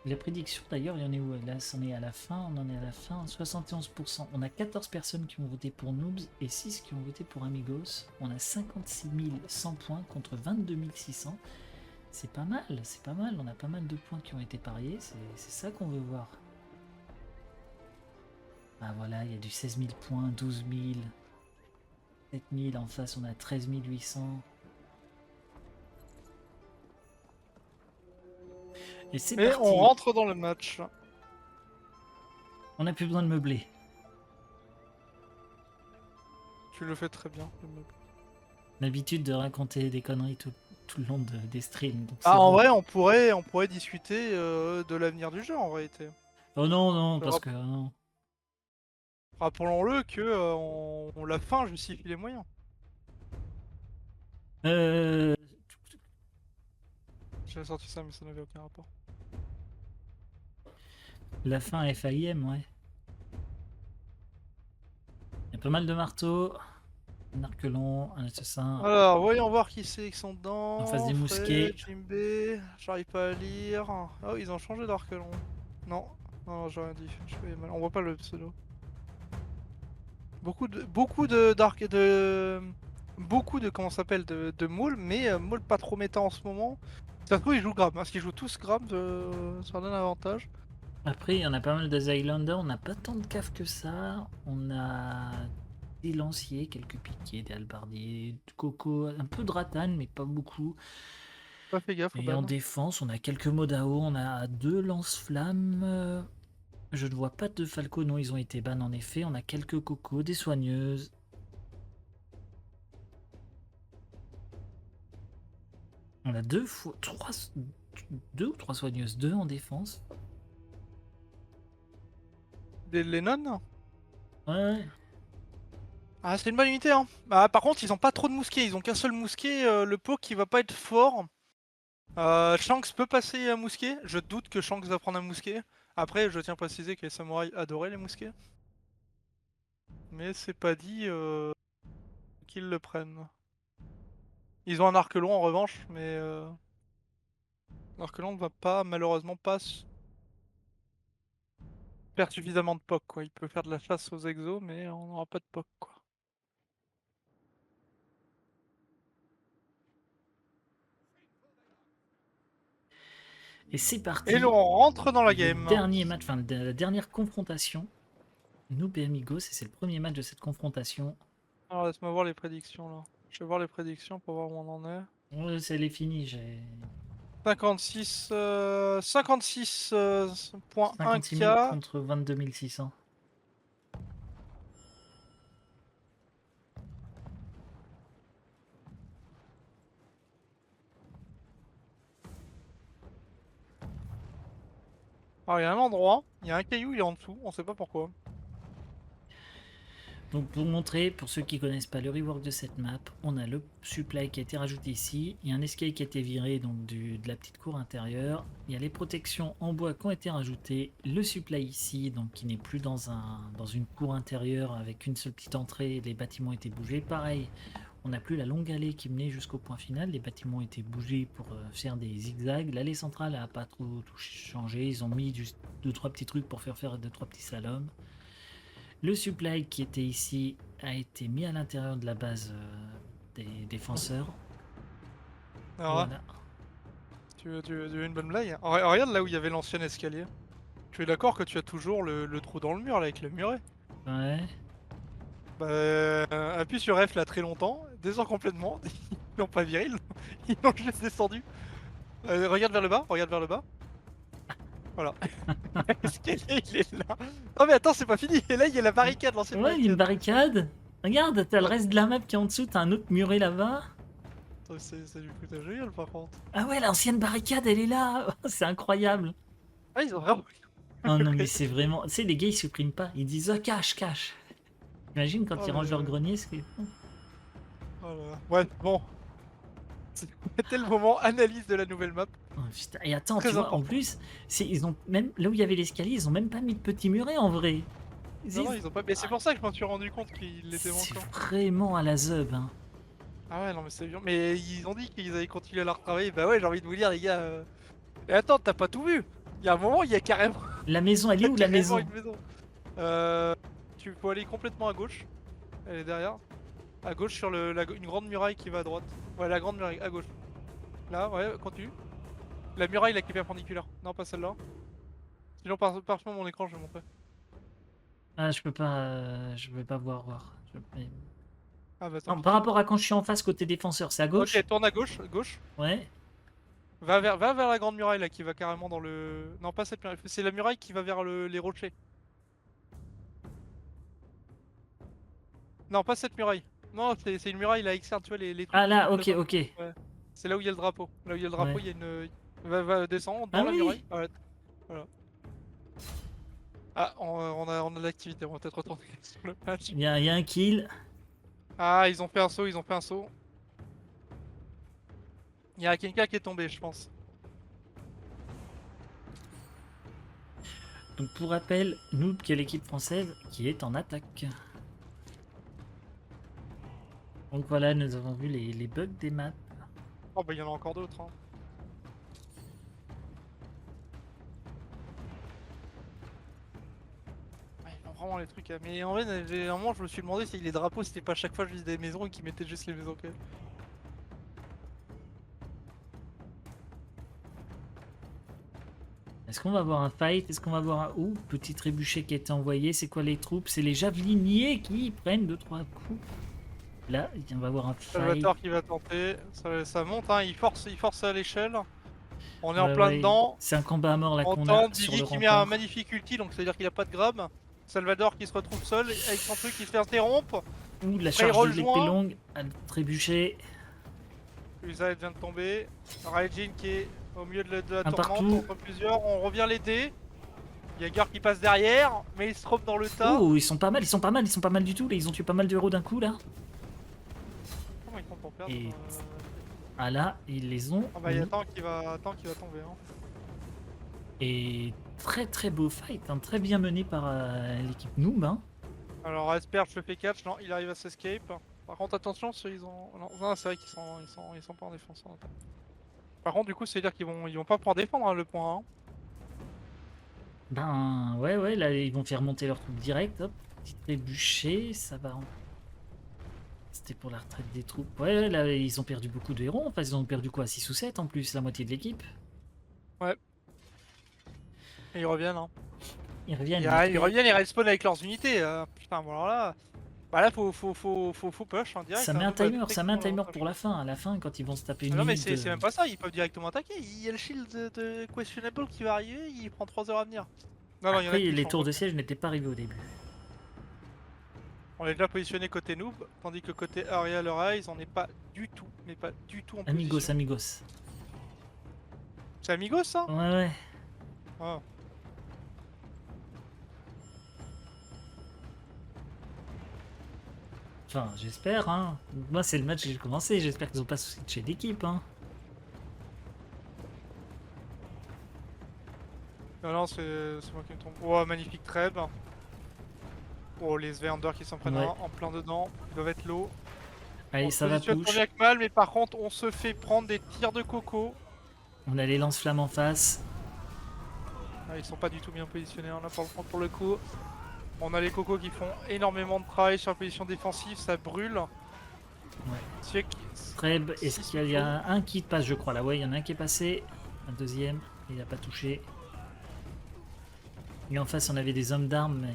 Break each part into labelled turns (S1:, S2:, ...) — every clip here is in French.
S1: La prédiction d'ailleurs, il y en est où? Là, on est à la fin, on en est à la fin, 71%. On a 14 personnes qui ont voté pour Noobs et 6 qui ont voté pour Amigos. On a 56 100 points contre 22 600. C'est pas mal, c'est pas mal. On a pas mal de points qui ont été pariés, c'est ça qu'on veut voir. Ah voilà, il y a du 16 000 points, 12 000, 7 000. En face, on a 13 800. Et c'est
S2: Mais
S1: parti.
S2: on rentre dans le match.
S1: On n'a plus besoin de meubler.
S2: Tu le fais très bien, le meuble.
S1: L'habitude de raconter des conneries tout le long des streams. Donc
S2: Ah,
S1: c'est
S2: en
S1: bon.
S2: vrai, on pourrait discuter de l'avenir du jeu en réalité.
S1: Oh non, non,
S2: Je
S1: parce que non.
S2: Rappelons-le que la fin justifie les moyens.
S1: Euh,
S2: J'avais sorti ça, mais ça n'avait aucun rapport.
S1: la fin FAIM, ouais. Il y a pas mal de marteaux. Un arc long, un assassin.
S2: Alors, voyons voir qui c'est qui sont dedans.
S1: En face des
S2: Fred,
S1: mousquets.
S2: Jimbe, j'arrive pas à lire. Oh, ils ont changé d'arc-long. Non, non, j'ai rien dit. Je fais mal. On voit pas le pseudo. Beaucoup de comment ça s'appelle de moules, mais moules pas trop méta en ce moment. Ça se trouve ils jouent Gram, hein. S'ils jouent tous Gram, ça leur donne un avantage.
S1: Après, il y en a pas mal des Highlanders. On n'a pas tant de caves que ça. On a des lanciers, quelques piquets, des halbardiers, du coco, un peu de ratane, mais pas beaucoup.
S2: Pas fait gaffe au
S1: Et en
S2: ban.
S1: défense, on a quelques Modao. On a 2 lance-flammes. Je ne vois pas de Falco, non, ils ont été ban en effet. On a quelques cocos, des soigneuses. On a deux ou trois soigneuses, 2 en défense.
S2: Des Lennon.
S1: Ouais.
S2: Ah, c'est une bonne unité, hein. Bah, par contre, ils ont pas trop de mousquets. Ils ont qu'un seul mousquet, le pot qui va pas être fort. Shanks peut passer un mousquet. Je doute que Shanks va prendre un mousquet. Après, je tiens à préciser que les samouraïs adoraient les mousquets. Mais c'est pas dit qu'ils le prennent. Ils ont un arc long en revanche, mais l'arc long ne va pas, malheureusement, pas faire suffisamment de POC, quoi. Il peut faire de la chasse aux exos, mais on n'aura pas de POC, quoi.
S1: Et c'est
S2: Et
S1: parti.
S2: là, on rentre dans la
S1: Le
S2: game.
S1: dernier match, enfin la dernière confrontation. Nous et Amigos, et c'est le premier match de cette confrontation.
S2: Alors, laisse-moi voir les prédictions, là. Je vais voir les prédictions pour voir où on en est.
S1: Ouais, elle est finie, j'ai
S2: 56, 56,1
S1: 56
S2: K.
S1: 000 contre 22 600.
S2: Alors, il y a un endroit, il y a un caillou, il est en dessous, on sait pas pourquoi.
S1: Donc pour montrer, pour ceux qui connaissent pas le rework de cette map, on a le supply qui a été rajouté ici, il y a un escape qui a été viré donc de la petite cour intérieure, il y a les protections en bois qui ont été rajoutées, le supply ici donc qui n'est plus dans une cour intérieure avec une seule petite entrée, les bâtiments ont été bougés, pareil. On n'a plus la longue allée qui menait jusqu'au point final, les bâtiments ont été bougés pour faire des zigzags, l'allée centrale n'a pas trop tout changé, ils ont mis juste 2-3 petits trucs pour faire 2-3 petits slaloms. Le supply qui était ici a été mis à l'intérieur de la base des défenseurs.
S2: Alors,
S1: Voilà.
S2: tu veux une bonne blague? Regarde là où il y avait l'ancien escalier. Tu es d'accord que tu as toujours le trou dans le mur là avec le muret?
S1: Ouais.
S2: Bah, appuie sur F là très longtemps, descends complètement, ils l'ont pas viré, ils l'ont juste descendu. Regarde vers le bas, regarde vers le bas. Voilà. L'escalier il est là. Oh mais attends, c'est pas fini, et là il y a la barricade, l'ancienne
S1: Ouais, il y a une
S2: barricade.
S1: barricade. Regarde, t'as le
S2: Ouais.
S1: reste de la map qui est en dessous, t'as un autre muret là-bas.
S2: C'est du foutage de gueule par contre.
S1: Ah ouais, l'ancienne barricade, elle est là. C'est incroyable.
S2: Ah, ils ont vraiment.
S1: Oh non, mais c'est vraiment. Tu sais, les gars, ils suppriment pas. Ils disent oh, cache, cache. Imagine quand
S2: Oh
S1: ils rangent leur
S2: là
S1: grenier, ce qu'ils font.
S2: là. Ouais, bon. C'était le moment analyse de la nouvelle map.
S1: Oh, putain. Et attends, tu
S2: Très
S1: vois, en
S2: important.
S1: plus, ils ont même là où il y avait l'escalier, ils ont même pas mis de petit muret en vrai.
S2: Non, ils ont pas. Mais c'est pour ça que je m'en suis rendu compte qu'il était
S1: C'est
S2: manquant.
S1: vraiment à la zeub, hein.
S2: Ah ouais, non, mais c'est bien. Mais ils ont dit qu'ils avaient continué leur travail. Bah ouais, j'ai envie de vous dire, les gars. Et attends, t'as pas tout vu. Il y a un moment, il y a carrément,
S1: La maison, elle est où la
S2: carrément
S1: maison?
S2: une maison. Tu peux aller complètement à gauche. Elle est derrière. À gauche sur une grande muraille qui va à droite. Ouais, la grande muraille, à gauche. Là, ouais, continue. La muraille là qui est perpendiculaire. Non, pas celle-là. Sinon, par mon écran, je vais montrer.
S1: Ah, je peux pas voir.
S2: Ah bah tant
S1: Non,
S2: pis.
S1: par rapport à quand je suis en face côté défenseur, c'est à gauche?
S2: Ok, tourne à gauche, gauche.
S1: Ouais.
S2: Va vers la grande muraille là qui va carrément dans le. Non, pas cette muraille. C'est la muraille qui va vers les rochers. Non, pas cette muraille. Non, c'est une muraille là externe, tu vois, les trucs
S1: Ah
S2: qui
S1: là,
S2: montent
S1: ok,
S2: là-bas.
S1: ok.
S2: Ouais. C'est là où il y a le drapeau. Là où il y a le drapeau,
S1: Ouais.
S2: il y a une. Va descendre
S1: Ah
S2: dans la
S1: oui!
S2: muraille. Ouais, voilà. Ah, on a de l'activité, on va peut-être retourner sur le match.
S1: Il y a un kill.
S2: Ah, ils ont fait un saut, ils ont fait un saut. Il y a quelqu'un qui est tombé, je pense.
S1: Donc pour rappel, Noob qui est l'équipe française qui est en attaque. Donc voilà, nous avons vu les bugs des maps.
S2: Oh bah il y en a encore d'autres. Hein. Ouais, ils font vraiment les trucs. Hein. Mais en vrai, à un moment, je me suis demandé si les drapeaux c'était pas à chaque fois je vise des maisons et qu'ils mettaient juste les maisons que.
S1: Est-ce qu'on va avoir un fight? Est-ce qu'on va avoir un... Ouh, petit trébuchet qui a été envoyé. C'est quoi les troupes? C'est les javeliniers qui prennent 2-3 coups. Là, on va avoir un fight.
S2: Salvatore qui va tenter. Ça monte, hein. Il force à l'échelle. On est en
S1: Ouais,
S2: plein
S1: ouais.
S2: dedans.
S1: C'est un combat à mort là
S2: On
S1: qu'on a
S2: tente
S1: sur
S2: Diggy
S1: le
S2: qui met un
S1: rempart.
S2: magnifique ulti, donc c'est-à-dire qu'il a pas de grab. Salvador qui se retrouve seul avec son truc qui se fait interrompre.
S1: Ouh, la
S2: Après, il
S1: charge de l'épée
S2: rejoint.
S1: longue. Un trébuchet.
S2: Usaid vient de tomber. Raijin qui est au milieu de la
S1: Un
S2: tourmente
S1: partout.
S2: entre plusieurs. On revient l'aider. Yager qui passe derrière, mais il se trompe dans le tas.
S1: Ouh, ils sont pas mal, ils sont pas mal, ils sont pas mal du tout. Là, ils ont tué pas mal de héros d'un coup là.
S2: Comment ils font pour perdre
S1: Et ah là, ils les ont.
S2: Ah bah il y a Tank qui va tomber. Hein.
S1: Et très très beau fight, hein, très bien mené par l'équipe Noob. Hein.
S2: Alors Asperge le fait catch, non, il arrive à s'escape. Par contre attention, ils ont. Non, c'est vrai qu'ils sont pas en défense. Hein. Par contre du coup c'est à dire qu'ils vont pas pouvoir défendre hein, le point 1.
S1: Ben ouais, là ils vont faire monter leur troupe direct. Hop, petit trébuchet, ça va. C'était pour la retraite des troupes. Ouais, là ils ont perdu beaucoup de héros. Enfin, ils ont perdu quoi, 6 ou 7 en plus, la moitié de l'équipe.
S2: Ouais. Et ils reviennent. Hein.
S1: Ils reviennent.
S2: Ils reviennent, ils respawn avec leurs unités. Putain, bon alors là. Bah là faut push en direct.
S1: Ça met
S2: hein,
S1: un
S2: nous,
S1: timer, ça met un timer
S2: push.
S1: pour la fin. À la fin, quand ils vont se taper une
S2: Ah non mais
S1: minute
S2: c'est même pas ça, ils peuvent directement attaquer. Il y a le shield de Questionable qui va arriver, il prend 3 heures à venir. Non, il y en a
S1: Après,
S2: qui
S1: les
S2: changent.
S1: tours de siège n'étaient pas arrivés au début.
S2: On est déjà positionné côté noob, tandis que côté Ariel Rise, on n'est pas du tout, mais pas du tout en
S1: Amigos,
S2: position.
S1: amigos.
S2: C'est Amigos ça
S1: Ouais.
S2: Ah.
S1: Enfin, j'espère, hein. Moi, c'est le match que j'ai commencé. J'espère qu'ils ont pas switché d'équipe, hein.
S2: Non, c'est moi qui me trompe. Oh, magnifique treb. Oh, les Sveander qui s'en prennent
S1: Ouais.
S2: un en plein dedans. Ils doivent être low.
S1: Allez,
S2: On
S1: ça
S2: se
S1: va
S2: positionne
S1: push.
S2: tant bien que mal, mais par contre, on se fait prendre des tirs de coco.
S1: On a les lance-flammes en face.
S2: Ah, ils sont pas du tout bien positionnés hein, là pour le coup. On a les cocos qui font énormément de travail sur la position défensive, ça brûle.
S1: Ouais. Treb, est-ce qu'il y a un qui passe, je crois là? Ouais, il y en a un qui est passé. Un deuxième, il n'a pas touché. Et en face, on avait des hommes d'armes. Mais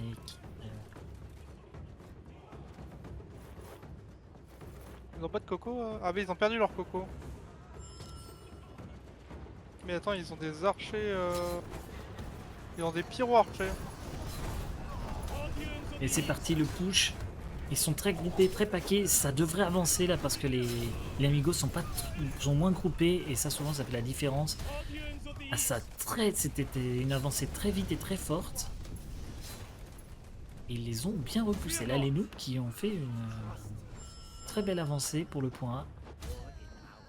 S2: Ils ont pas de coco Ah mais ils ont perdu leur coco. Mais attends, ils ont des archers... Ils ont des pyro-archers.
S1: Et c'est parti, le push. Ils sont très groupés, très paquets. Ça devrait avancer là parce que les amigos sont moins groupés. Et ça, souvent, ça fait la différence. Ah, c'était une avancée très vite et très forte. Et ils les ont bien repoussés. Là, les noobs qui ont fait une très belle avancée pour le point A.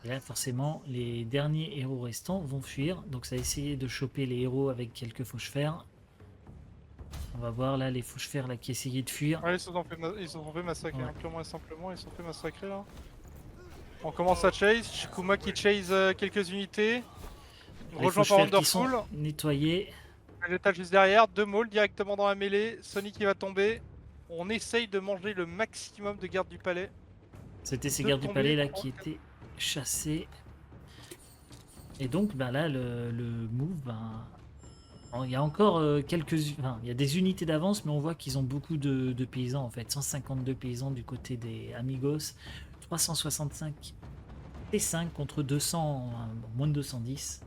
S1: Et là, forcément, les derniers héros restants vont fuir. Donc, ça a essayé de choper les héros avec quelques fauches-fers. On va voir là les fauches-fers là qui essayaient de fuir.
S2: Ouais, ils se sont fait massacrer,
S1: Ouais.
S2: hein, purement et simplement, ils se sont fait massacrer là. On commence à chase, Shikuma qui chase quelques unités.
S1: Les
S2: Rejoint par
S1: fauches-fers qui sont
S2: Wonderful.
S1: nettoyés.
S2: Vegeta juste derrière, 2 Mauls directement dans la mêlée, Sonic qui va tomber. On essaye de manger le maximum de gardes du palais.
S1: C'était ces
S2: 2
S1: gardes du palais
S2: tombés,
S1: là qui étaient chassés. Et donc bah là le move, ben, il y a encore enfin, il y a des unités d'avance, mais on voit qu'ils ont beaucoup de paysans en fait. 152 paysans du côté des Amigos, 365 T5 contre 200, moins de 210.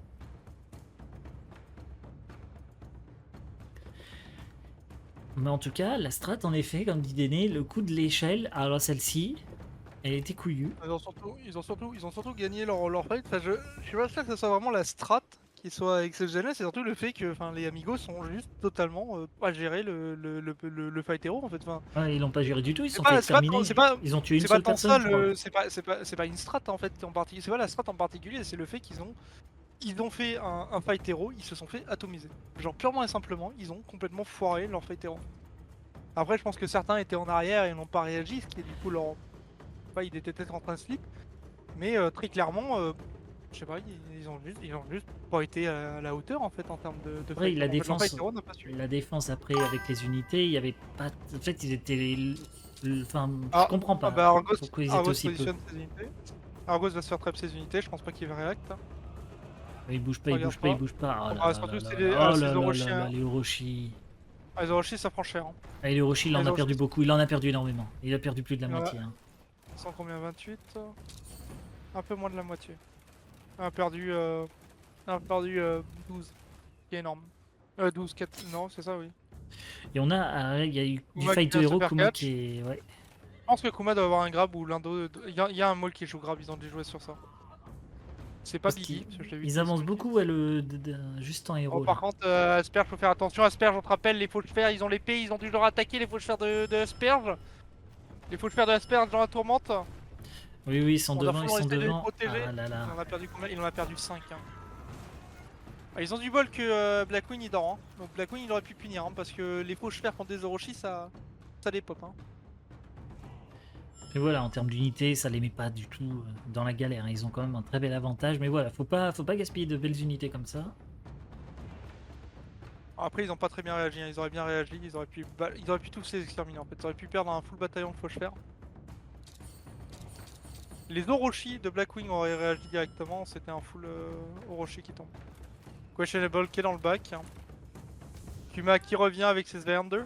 S1: Mais en tout cas, la strat, en effet, comme dit Déné, le coup de l'échelle, alors celle-ci, elle était couillue.
S2: Ils ont surtout gagné leur fight. Enfin, je suis pas sûr que ce soit vraiment la strat qui soit exceptionnelle, c'est surtout le fait que les Amigos sont juste totalement pas géré le fight hero en fait. Enfin,
S1: Ouais, ils l'ont pas géré du tout, ils se
S2: c'est
S1: sont fait
S2: pas,
S1: exterminer. Ils ont tué une
S2: c'est pas
S1: seule
S2: tant ça
S1: personne, je crois.
S2: c'est pas une strat en fait en particulier. C'est pas la strat en particulier, c'est le fait ils ont fait un fight hero, ils se sont fait atomiser. Genre purement et simplement, ils ont complètement foiré leur fight hero. Après, je pense que certains étaient en arrière et n'ont pas réagi, ce qui est du coup leur. Enfin, ils étaient peut-être en train de slip. Mais très clairement, je sais pas, ils ont juste pas été à la hauteur en fait en termes de
S1: Après,
S2: fight hero. En fait, leur fight hero n'a pas suivi.
S1: la défense après, avec les unités, il y avait pas. En fait, ils étaient. Enfin, je
S2: Ah,
S1: comprends
S2: ah
S1: pas
S2: bah
S1: pourquoi ils étaient
S2: Argos
S1: aussi peu.
S2: positionne ses unités. Argos va se faire trap ses unités, je pense pas qu'il va react.
S1: Ils bougent pas, ils
S2: Regarde
S1: bougent pas, ils
S2: pas.
S1: bougent pas. Oh là
S2: Ah,
S1: là là
S2: surtout
S1: là
S2: c'est
S1: là. Oh
S2: c'est
S1: là là
S2: Orochi.
S1: là là, les Orochi.
S2: Les Orochi ça prend cher. Hein.
S1: Ah, les Orochi, il en
S2: Les
S1: a
S2: Orochi,
S1: perdu beaucoup, il en a perdu énormément. Il a perdu plus de la
S2: il en a
S1: moitié. Hein.
S2: 100 combien 28. Un peu moins de la moitié. On a perdu, 12, qui est énorme. 12, 4, non c'est ça oui.
S1: Et on a, il y a eu du
S2: Kuma qui
S1: fight
S2: vient se
S1: hero,
S2: faire
S1: Kuma
S2: catch.
S1: qui est. Ouais.
S2: Je pense que Kuma doit avoir un grab ou l'un d'autre. Il y a un Maul qui joue grab, ils ont dû jouer sur ça. C'est pas
S1: Parce
S2: Biggie, parce que je l'ai vu.
S1: qu'ils avancent beaucoup, ouais, juste en
S2: Oh,
S1: héros
S2: par
S1: là.
S2: contre, Asperge, faut faire attention. Asperge, on te rappelle, les fauches fers, ils ont l'épée, ils ont dû leur attaquer les fauches fers de Asperge. Les fauches fers de Asperge dans la tourmente.
S1: Oui, oui, ils sont
S2: On doit
S1: devant, ils
S2: falloir
S1: sont
S2: essayer de les
S1: devant.
S2: protéger.
S1: Ah là là.
S2: Il en a perdu combien? Il en a perdu 5. Hein. Ah, ils ont du bol que Blackwing il dort. Hein. Donc Blackwing il aurait pu punir, hein, parce que les fauches fers contre des Orochi, ça les pop. Hein.
S1: Mais voilà, en termes d'unité, ça les met pas du tout dans la galère. Ils ont quand même un très bel avantage. Mais voilà, faut pas gaspiller de belles unités comme ça.
S2: Après, ils ont pas très bien réagi. Hein. Ils auraient bien réagi. Ils auraient pu tous les exterminer en fait. Ils auraient pu perdre un full bataillon de fauches fers. Les Orochi de Blackwing auraient réagi directement. C'était un full Orochi qui tombe. Questionable qui est dans le bac. Hein. Kuma qui revient avec ses Svander.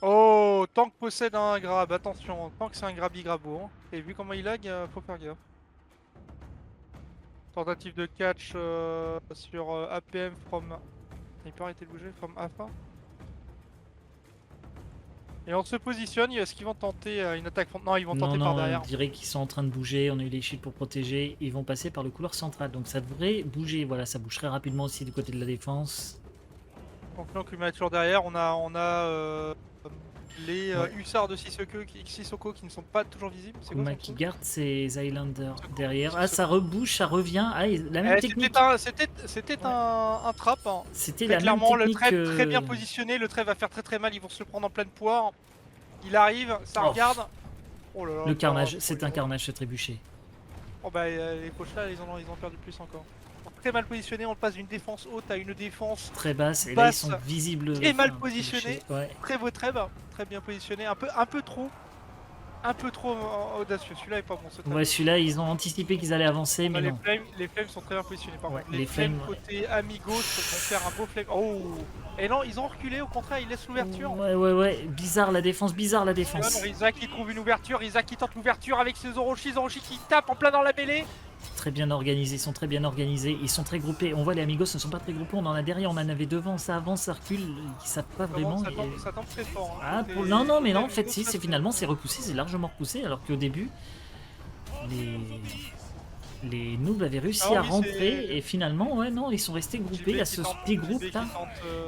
S2: Oh, Tank possède un grab, attention, Tank c'est un grabi-grabo. Hein. Et vu comment il lag, faut faire gaffe. Tentative de catch sur APM from... Il peut arrêter de bouger, from Alpha. Et on se positionne, est-ce qu'ils vont tenter une attaque front? Non, ils vont tenter par derrière.
S1: Je dirais qu'ils sont en train de bouger. On a eu les shields pour protéger. Ils vont passer par le couloir central. Donc ça devrait bouger. Voilà, ça bouge très rapidement aussi du côté de la défense.
S2: Donc là, Kuma est toujours derrière. On a les hussards de Sissoko qui ne sont pas toujours visibles. C'est quoi
S1: Kuma
S2: son
S1: qui
S2: truc?
S1: garde ses Islanders derrière.
S2: Sissoko.
S1: Ah, ça rebouge, ça revient. Ah, la même technique.
S2: C'était un trap. Hein.
S1: C'était
S2: Très
S1: la même
S2: clairement, le
S1: technique.
S2: trap très bien positionné. Le trap va faire très mal. Ils vont se le prendre en pleine poire. Il arrive, ça
S1: Oh.
S2: regarde. Oh là là.
S1: Le carnage, c'est un carnage, ce trébuchet.
S2: Oh bah les coachs là, ils ont perdu plus encore. Très mal positionné, on passe d'une défense haute à une défense
S1: Très basse, et là ils
S2: basse,
S1: sont visibles.
S2: très mal
S1: enfin,
S2: positionné.
S1: Ouais.
S2: Très beau treb, très bien positionné, un peu trop audacieux. Celui-là est pas bon. Ce treb.
S1: Ouais, celui-là, ils ont anticipé qu'ils allaient avancer, mais non.
S2: Les flames sont très bien positionnés. Par contre,
S1: les
S2: les flames
S1: flames,
S2: côté Amigos vont faire un beau flame. Oh. Et non, ils ont reculé, au contraire, ils laissent l'ouverture.
S1: Ouais. Bizarre la défense,
S2: Isaac qui trouve une ouverture, Isaac qui tente l'ouverture avec ses Orochi qui tapent en plein dans la mêlée.
S1: Très bien organisés, ils sont très bien organisés, ils sont très groupés. On voit les Amigos ne sont pas très groupés, on en a derrière, on en avait devant, ça avance, ça recule, ils savent pas vraiment.
S2: Ça tombe très fort.
S1: Hein. Ah, non, mais non, en fait, si, c'est finalement c'est repoussé, c'est largement repoussé, alors qu'au début, les noobs avaient réussi à rentrer et finalement, ouais, non, ils sont restés groupés. Il y a ce petit groupe là,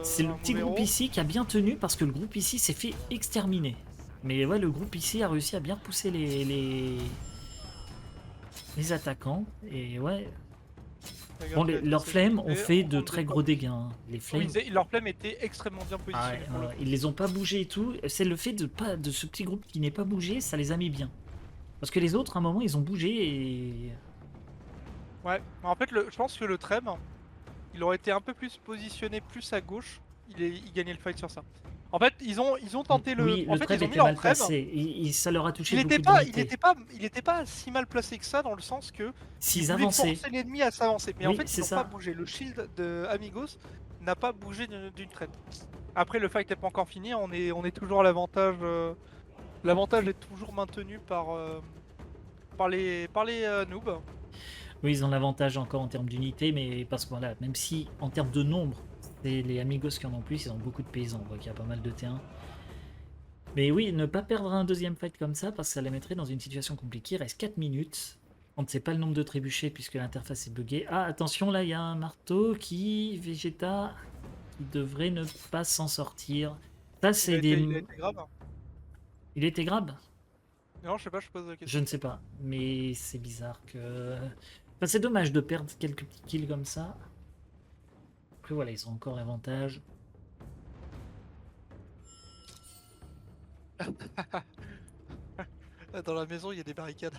S1: c'est le petit groupe ici qui a bien tenu parce que le groupe ici s'est fait exterminer. Mais ouais, le groupe ici a réussi à bien repousser les attaquants et ouais. Bon, leurs flammes ont fait de très gros dégâts. Hein. Les flammes...
S2: Leurs flammes étaient extrêmement bien positionnées.
S1: Ils les ont pas bougé et tout. C'est le fait de ce petit groupe qui n'est pas bougé, ça les a mis bien. Parce que les autres, à un moment, ils ont bougé et
S2: Ouais, mais en fait, je pense que le Treb, il aurait été un peu plus positionné plus à gauche, il gagnait le fight sur ça. En fait, ils ont tenté le.
S1: Oui,
S2: En
S1: le
S2: fait,
S1: treb
S2: ils ont mis
S1: était
S2: leur
S1: mal
S2: Treb.
S1: placé. Ça leur a touché
S2: Il était
S1: beaucoup
S2: pas, il
S1: d'unités.
S2: était pas, il était pas si mal placé que ça dans le sens que ils
S1: S'ils
S2: voulaient
S1: avançaient,
S2: forcer l'ennemi à s'avancer. Mais en
S1: oui,
S2: fait, ils
S1: c'est
S2: n'ont pas
S1: ça.
S2: bougé. Le shield de Amigos n'a pas bougé d'une traite. Après, le fight n'est pas encore fini. On est toujours à l'avantage. L'avantage est toujours maintenu par les noobs.
S1: Oui, ils ont l'avantage encore en termes d'unités, mais parce que voilà, même si en termes de nombre, c'est les Amigos qui en ont plus, ils ont beaucoup de paysans, on voit qu'il y a pas mal de terrain. Mais oui, ne pas perdre un deuxième fight comme ça, parce que ça les mettrait dans une situation compliquée. Il reste 4 minutes. On ne sait pas le nombre de trébuchés puisque l'interface est buggée. Ah, attention, là, il y a un marteau Vegeta, qui devrait ne pas s'en sortir. Ça, c'est des...
S2: Il a été grave.
S1: Il était grave?
S2: Non, je sais pas, je pose la
S1: Je
S2: question.
S1: ne sais pas, mais c'est bizarre que... Enfin, c'est dommage de perdre quelques petits kills comme ça. Après, voilà, ils ont encore l'avantage.
S2: Dans la maison, il y a des barricades.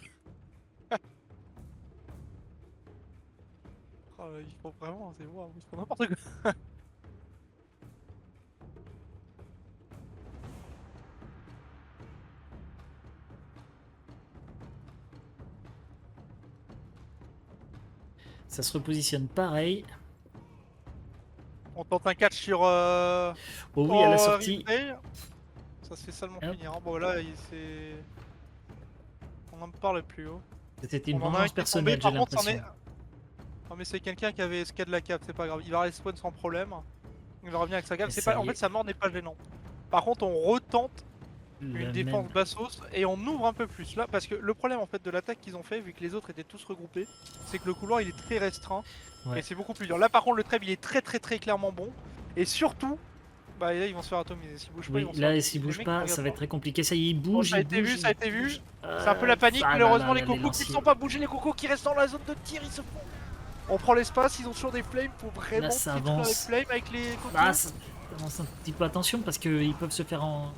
S2: Oh, ils font vraiment, c'est wow, ils font n'importe quoi.
S1: Ça se repositionne pareil.
S2: On tente un catch sur.
S1: Oh oui, à la sortie.
S2: Replay. Ça se fait salement
S1: Hop.
S2: finir. Hein. Bon, là, c'est. On en parle plus haut.
S1: C'était une
S2: On en a un
S1: vengeance
S2: qui est tombé.
S1: personnelle, j'ai
S2: Par contre, c'en est.
S1: l'impression.
S2: Non, mais c'est quelqu'un qui avait SK de la cap, c'est pas grave. Il va respawn sans problème. Il va revenir avec sa cap.
S1: Et
S2: C'est
S1: ça
S2: pas... En
S1: y
S2: fait,
S1: est,
S2: sa mort n'est pas gênante. Par contre, on retente une
S1: le
S2: défense
S1: même.
S2: bassos et on ouvre un peu plus là. Parce que le problème en fait de l'attaque qu'ils ont fait, vu que les autres étaient tous regroupés, c'est que le couloir il est très restreint.
S1: Ouais.
S2: Et c'est beaucoup plus dur. Là, par contre, le treb il est très clairement bon. Et surtout, bah là, ils vont se faire atomiser. S'ils bougent pas, ils
S1: Oui,
S2: vont se faire
S1: là,
S2: atomiser.
S1: s'il
S2: Les
S1: bouge
S2: mecs,
S1: pas,
S2: ils
S1: ça va être
S2: regardent
S1: très compliqué. Ça y est, il
S2: pas. Bon,
S1: bouge,
S2: ça a
S1: il
S2: été vu,
S1: bouge,
S2: ça a
S1: il
S2: été vu.
S1: bouge.
S2: C'est un peu la panique,
S1: Ah
S2: mais
S1: là
S2: heureusement
S1: là
S2: les
S1: là,
S2: cocos qui ne
S1: lanciers.
S2: sont pas bougés, les cocos qui restent dans la zone de tir, ils se font. On prend l'espace, ils ont toujours des flames pour
S1: Là,
S2: vraiment
S1: ça
S2: détruire les
S1: avance.
S2: flames avec les cocos.
S1: Ah, ça avance un petit peu. Attention, parce qu'ils peuvent se faire en...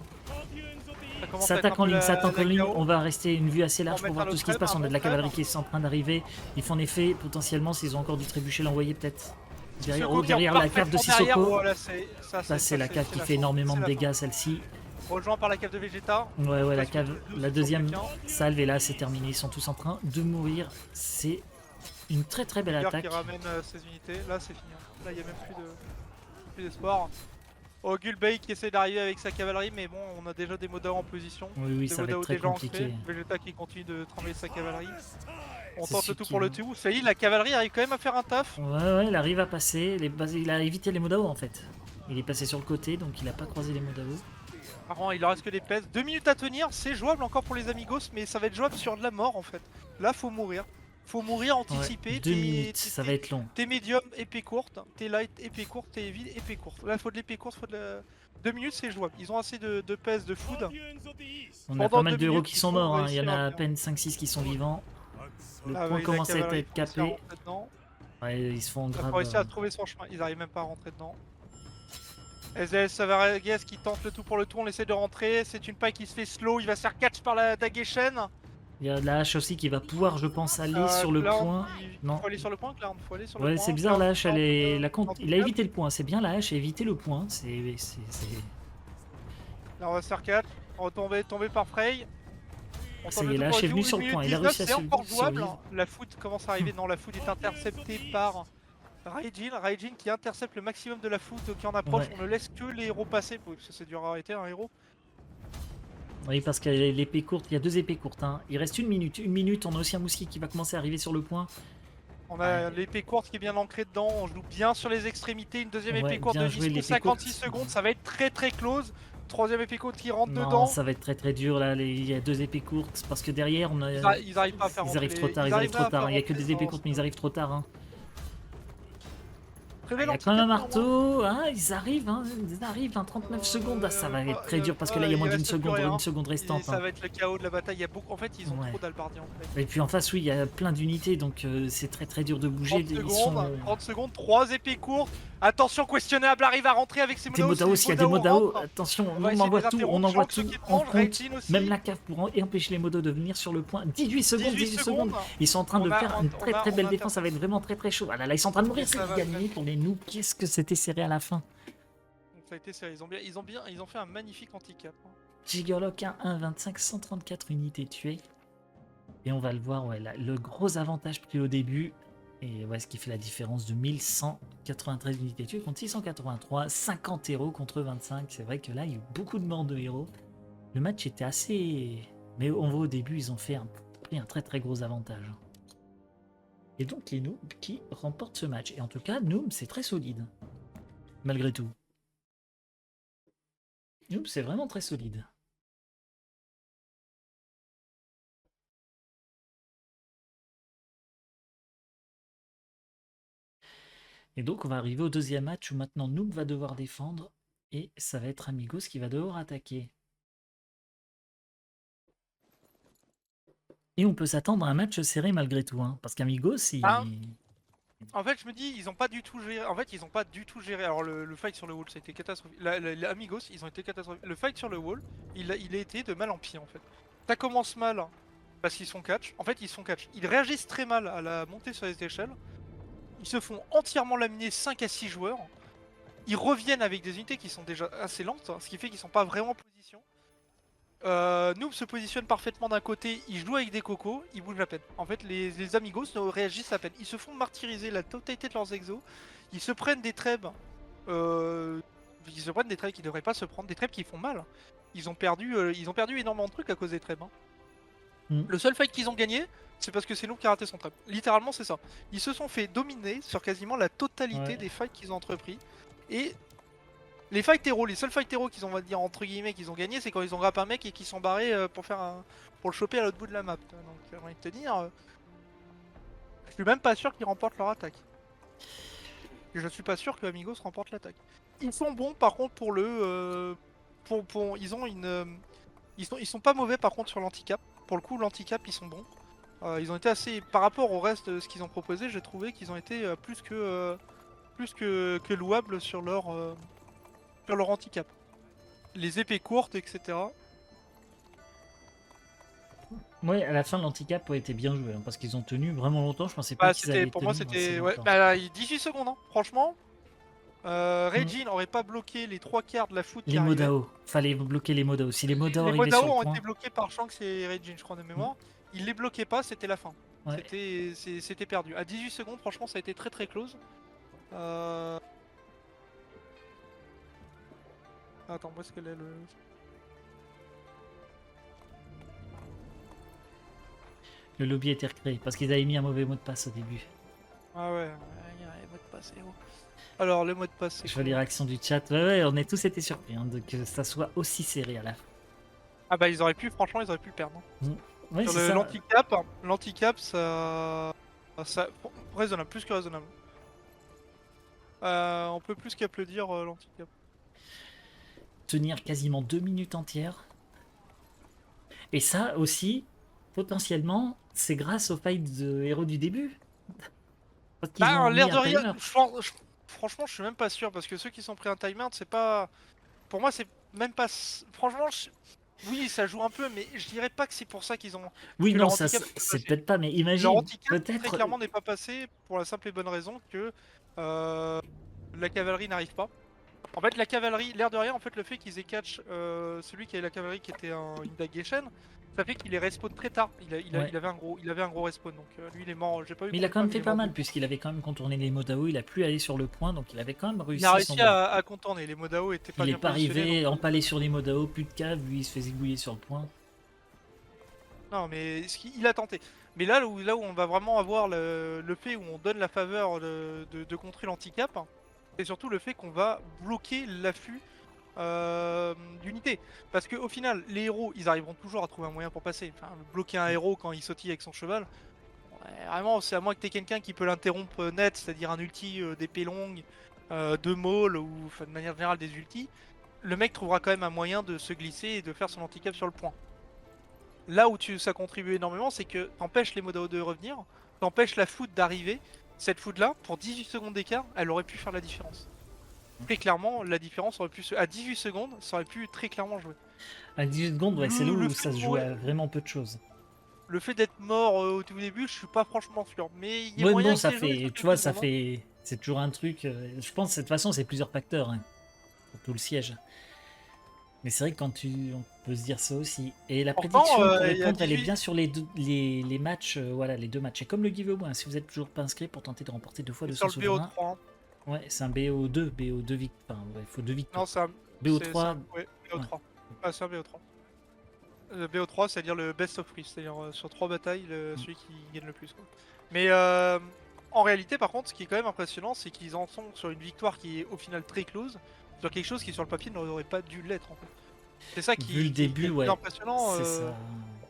S2: Ça commence
S1: Ça
S2: à être un
S1: attaque en
S2: peu
S1: ligne, ça attaque en
S2: la
S1: ligne.
S2: chaos.
S1: On va rester une vue assez
S2: On va
S1: large pour
S2: mettre
S1: voir
S2: un
S1: tout
S2: autre
S1: ce qui se passe.
S2: treb,
S1: On
S2: un
S1: a de la
S2: bon treb.
S1: cavalerie qui est en train d'arriver. Ils font en effet, potentiellement, s'ils ont encore du trébuchet, l'envoyer peut-être. Derrière,
S2: Sissoko
S1: oh,
S2: qui est
S1: derrière la cave de
S2: parfaitement derrière.
S1: Sissoko.
S2: Voilà, c'est
S1: Ça, c'est la cave qui
S2: la
S1: fait
S2: fin.
S1: énormément
S2: C'est
S1: de
S2: la fin.
S1: dégâts, celle-ci.
S2: Rejoint par la cave de Vegeta.
S1: Ouais, ouais, la
S2: Parce que
S1: cave,
S2: tous
S1: la
S2: sur
S1: deuxième
S2: quelqu'un.
S1: salve, et là, c'est terminé. Ils sont tous en train de mourir. C'est une très très belle
S2: Tiger
S1: attaque.
S2: qui ramène ses unités. Là, c'est fini. Hein. Là, il n'y a même plus d'espoir. Oh, Gulbei qui essaie d'arriver avec sa cavalerie, mais bon, on a déjà des Modao en position.
S1: Oui, oui,
S2: Des
S1: ça va être
S2: Modao
S1: très
S2: déjà ancrés.
S1: compliqué.
S2: Vegeta qui continue de trembler sa cavalerie. On
S1: C'est
S2: tente le
S1: celui
S2: tout
S1: qui
S2: pour le
S1: va-
S2: tout. Ça y est, la cavalerie arrive quand même à faire un taf.
S1: Ouais, ouais, il arrive à passer. Il a évité les Modao en fait. Il est passé sur le côté, donc il a pas croisé les Modao.
S2: Par contre, il leur reste que des pèses. 2 minutes à tenir, c'est jouable encore pour les amigos, mais ça va être jouable sur de la mort en fait. Là, faut mourir. Faut mourir, anticiper.
S1: Ouais, 2 minutes, ça va être long.
S2: T'es médium, épée courte. T'es light, épée courte. T'es heavy, épée courte. Là, faut de l'épée courte, faut de la... 2 minutes, c'est jouable. Ils ont assez de pèse, de food.
S1: On a
S2: Pendant
S1: pas mal
S2: 2
S1: de héros
S2: minutes,
S1: qui
S2: il
S1: sont
S2: faut
S1: morts, hein. Il y en
S2: réussir
S1: a
S2: à
S1: à
S2: faire.
S1: peine 5-6 qui sont vivants. Le
S2: Ah
S1: point
S2: oui, la
S1: commence à
S2: cavalerie,
S1: être
S2: faut réussir à
S1: capé.
S2: rentrer dedans.
S1: Ouais, ils se font
S2: Il faut
S1: grave.
S2: réussir à trouver son chemin. Ils arrivent même pas à rentrer dedans. SDL Savaragues qui tente le tout pour le tout. On essaie de rentrer. C'est une paille qui se fait slow. Il va se faire catch par la Dageshen.
S1: Il y a la hache aussi qui va pouvoir, je pense, aller sur le
S2: Clown,
S1: point.
S2: il
S1: Non.
S2: faut aller sur le point, Clown. Faut aller sur le
S1: Ouais,
S2: point.
S1: c'est bizarre, la hache, elle est... il a
S2: Là,
S1: évité le point. C'est bien, la hache a évité le point.
S2: on va se faire catch. On va tomber par Frey. On
S1: Ça
S2: tente
S1: y est,
S2: le tout
S1: la
S2: pour
S1: hache est
S2: le
S1: venue
S2: tout.
S1: sur le
S2: 1
S1: point.
S2: minute
S1: Il a
S2: 19,
S1: réussi à
S2: c'est encore jouable.
S1: survivre.
S2: La foot commence à arriver. Non, la foot est interceptée par Raijin qui intercepte le maximum de la foot qui en approche.
S1: Ouais.
S2: On ne laisse que les héros passer. Parce que c'est dur à arrêter un héros.
S1: Oui, parce qu'il y a l'épée courte, il y a 2 épées courtes. Hein. Il reste 1 minute. 1 minute, on a aussi un mousquet qui va commencer à arriver sur le point.
S2: On a l'épée courte qui est bien ancrée dedans. On joue bien sur les extrémités. Une deuxième
S1: Ouais,
S2: épée courte
S1: bien
S2: de
S1: joué,
S2: dispo.
S1: l'épée
S2: 56
S1: courte.
S2: secondes. Ça va être très close. Troisième épée courte qui rentre
S1: Non,
S2: dedans.
S1: ça va être très très dur là. Il y a 2 épées courtes parce que derrière on a.
S2: Ils arrivent pas à faire
S1: Ils
S2: rentrer
S1: arrivent trop
S2: les-
S1: tard.
S2: ils
S1: Ils arrivent
S2: arrivent
S1: trop
S2: à
S1: tard.
S2: faire
S1: Il y a que
S2: rentrer
S1: des épées
S2: dans-
S1: courtes, mais ils arrivent trop tard. Hein.
S2: Prévet
S1: Il y a quand même un
S2: l'handicap,
S1: marteau, hein, ils arrivent, hein, 39 secondes. Ah, ça va être très dur parce que là, il y a moins d'une
S2: reste plus
S1: seconde,
S2: rien.
S1: une seconde restante.
S2: Ça va être le chaos de la bataille. Il y a beaucoup... En fait, ils ont
S1: Ouais.
S2: trop d'albardiens en fait.
S1: Et puis en face, oui, il y a plein d'unités, donc c'est très très dur de bouger.
S2: 30
S1: Ils
S2: secondes,
S1: sont
S2: 30 secondes, 3 épées courtes. Attention, questionnable arrive à rentrer avec ses
S1: des
S2: Modao. Si
S1: Modao,
S2: les
S1: s'il y a des
S2: Modao
S1: Modao,
S2: rentrent,
S1: attention,
S2: on
S1: nous
S2: va
S1: on
S2: essayer de
S1: envoie
S2: les
S1: tout, on
S2: interrompre.
S1: envoie
S2: Shanks
S1: tout
S2: qui est
S1: en
S2: étrange,
S1: compte.
S2: Raijin aussi.
S1: Même la cave pour empêcher les Modos de venir sur le point. 18 secondes,
S2: 18
S1: 18 secondes. Ils sont en train de faire une très très belle défense, ça va être vraiment très très chaud. Ah là là, ils sont en train de mourir, c'est
S2: Ça va,
S1: gagné pour les noobs. Qu'est-ce que c'était serré à la fin.
S2: Ça a été serré. Ils ont fait un magnifique handicap.
S1: Jiggerlock 1, 25, 134 unités tuées. Et on va le voir, ouais, là, le gros avantage pris au début. Et ouais, ce qui fait la différence de 1193 unités tuées contre 683, 50 héros contre 25. C'est vrai que là, il y a eu beaucoup de morts de héros. Le match était assez... Mais on voit au début, ils ont pris un très très gros avantage. Et donc les noobs qui remportent ce match. Et en tout cas, Noob, c'est très solide. Malgré tout. Noob, c'est vraiment très solide. Et donc on va arriver au deuxième match où maintenant Noob va devoir défendre. Et ça va être Amigos qui va devoir attaquer. Et on peut s'attendre à un match serré malgré tout. Hein, parce qu'Amigos,
S2: Ah,
S1: il...
S2: en fait, je me dis, ils ont pas du tout géré. En fait, ils ont pas du tout géré. Alors, le fight sur le wall, ça a été catastrophique. Les Amigos, ils ont été catastrophiques. Le fight sur le wall, il a été de mal en pis en fait. Ça commence mal parce qu'ils sont catch. En fait, ils sont catch. Ils réagissent très mal à la montée sur les échelles. Ils se font entièrement laminer 5 à 6 joueurs. Ils reviennent avec des unités qui sont déjà assez lentes, ce qui fait qu'ils sont pas vraiment en position. Noob se positionne parfaitement d'un côté, il joue avec des cocos, il bouge à peine. En fait, les Amigos ne réagissent à peine. Ils se font martyriser la totalité de leurs exos. Ils se prennent des trèbes. Ils se prennent des trèbes qui devraient pas se prendre, des trèbes qui font mal. Ils ont perdu énormément de trucs à cause des trèbes. Le seul fight qu'ils ont gagné, c'est parce que c'est Noob qui a raté son trap. Littéralement, c'est ça. Ils se sont fait dominer sur quasiment la totalité des fights qu'ils ont entrepris. Et les fight héros, les seuls fight héros qu'ils ont, on va dire entre guillemets, qu'ils ont gagné, c'est quand ils ont grappé un mec et qu'ils sont barrés pour le choper à l'autre bout de la map. Donc j'ai envie de te dire, je suis même pas sûr qu'ils remportent leur attaque. Et je suis pas sûr que Amigos remporte l'attaque. Ils sont bons par contre pour ils ont ils sont pas mauvais par contre sur l'handicap. Pour le coup, l'handicap ils sont bons. Ils ont été assez, par rapport au reste de ce qu'ils ont proposé, j'ai trouvé qu'ils ont été plus que louables sur leur handicap. Les épées courtes, etc.
S1: Ouais, à la fin, l'handicap a été bien joué, hein, parce qu'ils ont tenu vraiment longtemps. Je pensais pas
S2: Bah,
S1: qu'ils allaient
S2: pour moi,
S1: tenir
S2: c'était.
S1: assez
S2: Ouais,
S1: longtemps.
S2: bah, 18 secondes, hein. Franchement. Raijin n'aurait pas bloqué les 3 quarts de la foot qui
S1: Les
S2: arrivait.
S1: Modao, fallait bloquer les Modao. Si les Modao
S2: Les
S1: arrivaient sur
S2: Modao
S1: le
S2: ont
S1: point...
S2: été bloqués par Shanks et Raijin, je crois, de mémoire. Ils les bloquaient pas, c'était la fin.
S1: Ouais.
S2: C'était perdu. À 18 secondes, franchement, ça a été très très close. Attends, où est-ce qu'elle est le.
S1: Le lobby a été recréé, parce qu'ils avaient mis un mauvais mot de passe au début.
S2: Ah ouais, il y a les mots de passe, alors, le mot de passe, c'est
S1: Je vois les réactions du chat. Ouais, on est tous été surpris que ça soit aussi serré à la fin.
S2: Ah bah, franchement, ils auraient pu le perdre.
S1: Ouais,
S2: sur
S1: c'est ça.
S2: l'handicap, ça raisonnable, plus que raisonnable. On peut plus qu'applaudir l'handicap.
S1: Tenir quasiment 2 minutes entières. Et ça aussi, potentiellement, c'est grâce au fight de héros du début. Parce qu'ils ont
S2: L'air
S1: mis
S2: de
S1: un
S2: rien,
S1: timer.
S2: franchement, je suis même pas sûr parce que ceux qui sont pris un timeout, c'est pas. Pour moi, c'est même pas. Franchement, oui, ça joue un peu, mais je dirais pas que c'est pour ça qu'ils ont.
S1: Oui,
S2: que
S1: non,
S2: leur
S1: ça,
S2: handicap n'est pas
S1: c'est
S2: passé.
S1: peut-être pas, mais
S2: Leur
S1: imagine,
S2: handicap, très
S1: peut-être.
S2: clairement, n'est pas passé pour la simple et bonne raison que la cavalerie n'arrive pas. En fait, la cavalerie, l'air de rien, en fait, le fait qu'ils aient catch celui qui avait la cavalerie qui était une Dageshen, ça fait qu'il est respawn très tard. Il avait un gros respawn, donc lui il est mort. J'ai pas vu.
S1: Mais il a quand même
S2: combien de
S1: fait
S2: fois,
S1: pas
S2: mais il est
S1: mal,
S2: mort.
S1: puisqu'il avait quand même contourné les Modao, il a pu aller sur le point, donc il avait quand même
S2: Il a
S1: réussi son
S2: réussi à contourner. Les Modao étaient pas
S1: Il est
S2: bien
S1: pas
S2: positionnés.
S1: arrivé,
S2: Donc...
S1: empalé sur les Modao, plus de cave, lui il se fait zigouiller sur le point.
S2: Non, mais il a tenté. Mais là où on va vraiment avoir le fait où on donne la faveur de contrer l'handicap, c'est surtout le fait qu'on va bloquer l'affût d'unité. Parce qu'au final, les héros, ils arriveront toujours à trouver un moyen pour passer. Enfin, bloquer un héros quand il sautille avec son cheval, Ouais, vraiment, c'est à moins que t'aies quelqu'un qui peut l'interrompre net, c'est-à-dire un ulti d'épée longue, de maul ou enfin, de manière générale des ultis. Le mec trouvera quand même un moyen de se glisser et de faire son handicap sur le point. Là où ça contribue énormément, c'est que t'empêches les Modao de revenir, t'empêches la foot d'arriver. Cette foot là, pour 18 secondes d'écart, elle aurait pu faire la différence. Très clairement, la différence aurait pu à 18 secondes, ça aurait pu très clairement jouer.
S1: À 18 secondes, ouais, c'est là
S2: Le
S1: où
S2: fait
S1: ça
S2: de
S1: se joue
S2: mourir,
S1: à vraiment peu de choses.
S2: le fait d'être mort au tout début, je suis pas franchement sûr. Mais il y a
S1: Ouais, bon,
S2: moyen que
S1: ça
S2: t'aies joué
S1: fait,
S2: sur
S1: tu vois,
S2: quelques
S1: ça
S2: secondes, hein.
S1: fait, c'est toujours un truc. Je pense, de toute façon, c'est plusieurs facteurs, hein, pour tout le siège. Mais c'est vrai que quand on peut se dire ça aussi. Et la
S2: Pourtant,
S1: prédiction, pour
S2: il y a
S1: répondre, elle est
S2: 18.
S1: bien sur les matchs, voilà, les 2 matchs. Et comme le giveaway, hein, si vous êtes toujours pas inscrit pour tenter de remporter 2 fois
S2: C'est
S1: 200
S2: sur le
S1: souverains,
S2: BO3, hein.
S1: ouais, c'est un BO2, BO2 victoires. Enfin, ouais, il faut 2
S2: Non,
S1: victoires.
S2: c'est un
S1: BO3,
S2: ouais,
S1: ouais.
S2: BO3. Ah, c'est un BO3. Le BO3, c'est-à-dire le best of 3, c'est-à-dire sur 3 batailles,
S1: Mm.
S2: celui qui gagne le plus, quoi. Mais en réalité, par contre, ce qui est quand même impressionnant, c'est qu'ils en sont sur une victoire qui est au final très close, sur quelque chose qui sur le papier n'aurait pas dû l'être en fait. C'est ça
S1: Vu le
S2: qui est
S1: début,
S2: le plus
S1: ouais,
S2: impressionnant.
S1: c'est ça.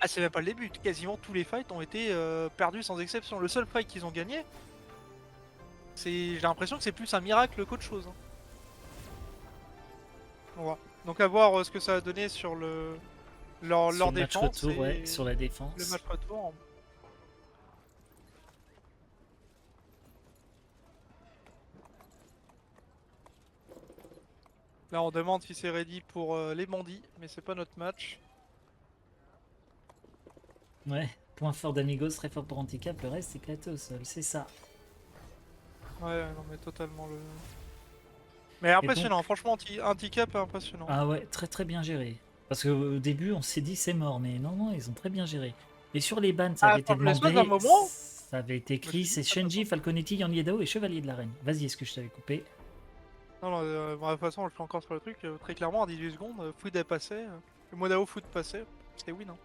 S2: Ah, c'est même pas le début, quasiment tous les fights ont été perdus sans exception. Le seul fight qu'ils ont gagné, j'ai l'impression que c'est plus un miracle qu'autre chose, hein. On voit. Donc à voir ce que ça a donné sur
S1: Sur
S2: leur
S1: le match
S2: défense
S1: retour, ouais,
S2: et
S1: sur la
S2: le
S1: défense.
S2: match retour. Là, on demande si c'est ready pour les bandits, mais c'est pas notre match.
S1: Ouais, point fort d'Amigos, très fort pour handicap, le reste c'est éclaté au sol, c'est ça.
S2: Ouais, non, mais totalement le. Mais
S1: Et donc,
S2: impressionnant, franchement, handicap impressionnant.
S1: ah ouais, très très bien géré. Parce qu'au début, on s'est dit c'est mort, mais non, non, ils ont très bien géré. Et sur les bans, ça
S2: Ah,
S1: avait été
S2: attends, l'espace d'un
S1: demandé,
S2: moment,
S1: ça avait été
S2: je me suis
S1: écrit,
S2: dit,
S1: c'est
S2: ça passe
S1: Shenji,
S2: pas.
S1: Falconetti, Yanliedao et Chevalier de la Reine. Vas-y, est-ce que je t'avais coupé?
S2: Non, non, bon, de toute façon, je fais encore sur le truc. Très clairement, en 18 secondes, foot est passé. Le Modao foot passé, c'est win, hein.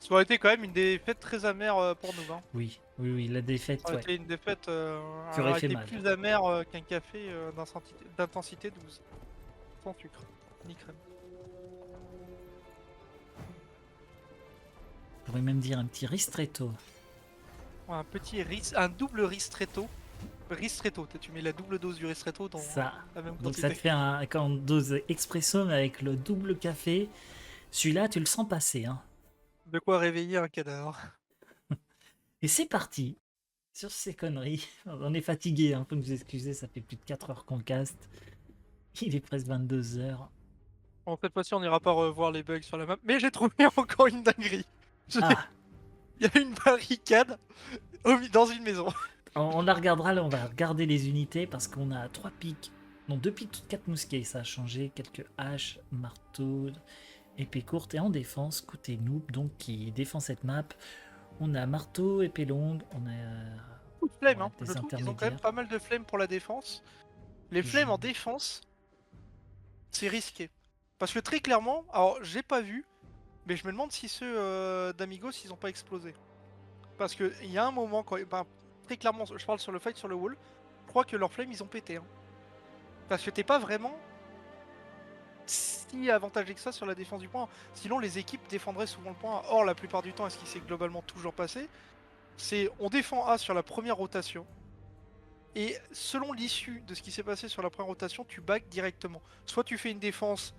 S2: Ça aurait été quand même une défaite très amère pour nous, hein.
S1: Oui, oui, oui, la
S2: Ça
S1: défaite,
S2: aurait
S1: ouais,
S2: été une défaite,
S1: qui
S2: elle
S1: aurait
S2: aurait
S1: fait
S2: été
S1: mal.
S2: plus amère qu'un café d'intensité 12. Sans sucre, ni crème.
S1: On pourrait même dire un petit ristretto.
S2: Ouais, un double ristretto. Ristretto, tu mets la double dose du ristretto dans
S1: Ça.
S2: la même
S1: Donc ça te
S2: quantité.
S1: fait un quand on dose expresso mais avec le double café. Celui-là, tu le sens passer, hein.
S2: De quoi réveiller un cadavre.
S1: Et c'est parti sur ces conneries. On est fatigué, hein, faut nous excuser, ça fait plus de 4 heures qu'on caste. Il est presque 22 heures.
S2: Bon, cette fois-ci, on n'ira pas revoir les bugs sur la map, mais j'ai trouvé encore une dinguerie.
S1: Ah,
S2: Il y a une barricade dans une maison.
S1: on la regardera, là on va regarder les unités parce qu'on a 3 pics. Non, 2 pics, 4 mousquets, ça a changé. Quelques haches, marteaux, épée courte. Et en défense, côté noob, donc qui défend cette map, on a marteau, épée longue, on a
S2: Flame,
S1: ouais,
S2: hein. Je
S1: des
S2: trouve qu'ils ont quand même
S1: intermédiaires.
S2: pas mal de flame pour la défense. Les
S1: Je-
S2: flammes en défense, c'est risqué. Parce que très clairement, alors j'ai pas vu, mais je me demande si ceux d'Amigos ils ont pas explosé. Parce que il y a un moment quand, ben, très clairement, je parle sur le fight sur le wall, je crois que leurs flammes ils ont pété, hein. Parce que t'es pas vraiment si avantagé que ça sur la défense du point. Sinon les équipes défendraient souvent le point. Or la plupart du temps, et ce qui s'est globalement toujours passé, c'est on défend A sur la première rotation. Et selon l'issue de ce qui s'est passé sur la première rotation, tu back directement. Soit tu fais une défense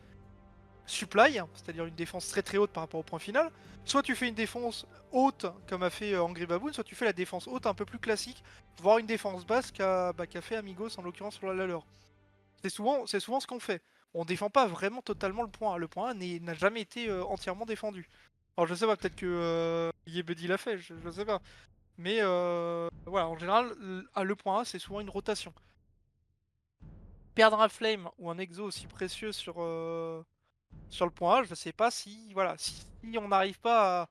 S2: supply, c'est-à-dire une défense très très haute par rapport au point final, soit tu fais une défense haute comme a fait Angry Baboon, soit tu fais la défense haute un peu plus classique, voire une défense basse qu'a fait Amigos en l'occurrence sur la leur. C'est souvent ce qu'on fait. On défend pas vraiment totalement le point A. Le point A n'a jamais été entièrement défendu. Alors je sais pas, peut-être que Yebedi l'a fait, je sais pas. Mais voilà, en général, le point A c'est souvent une rotation. Perdre un flame ou un exo aussi précieux sur le point A, je sais pas si, voilà, si on n'arrive pas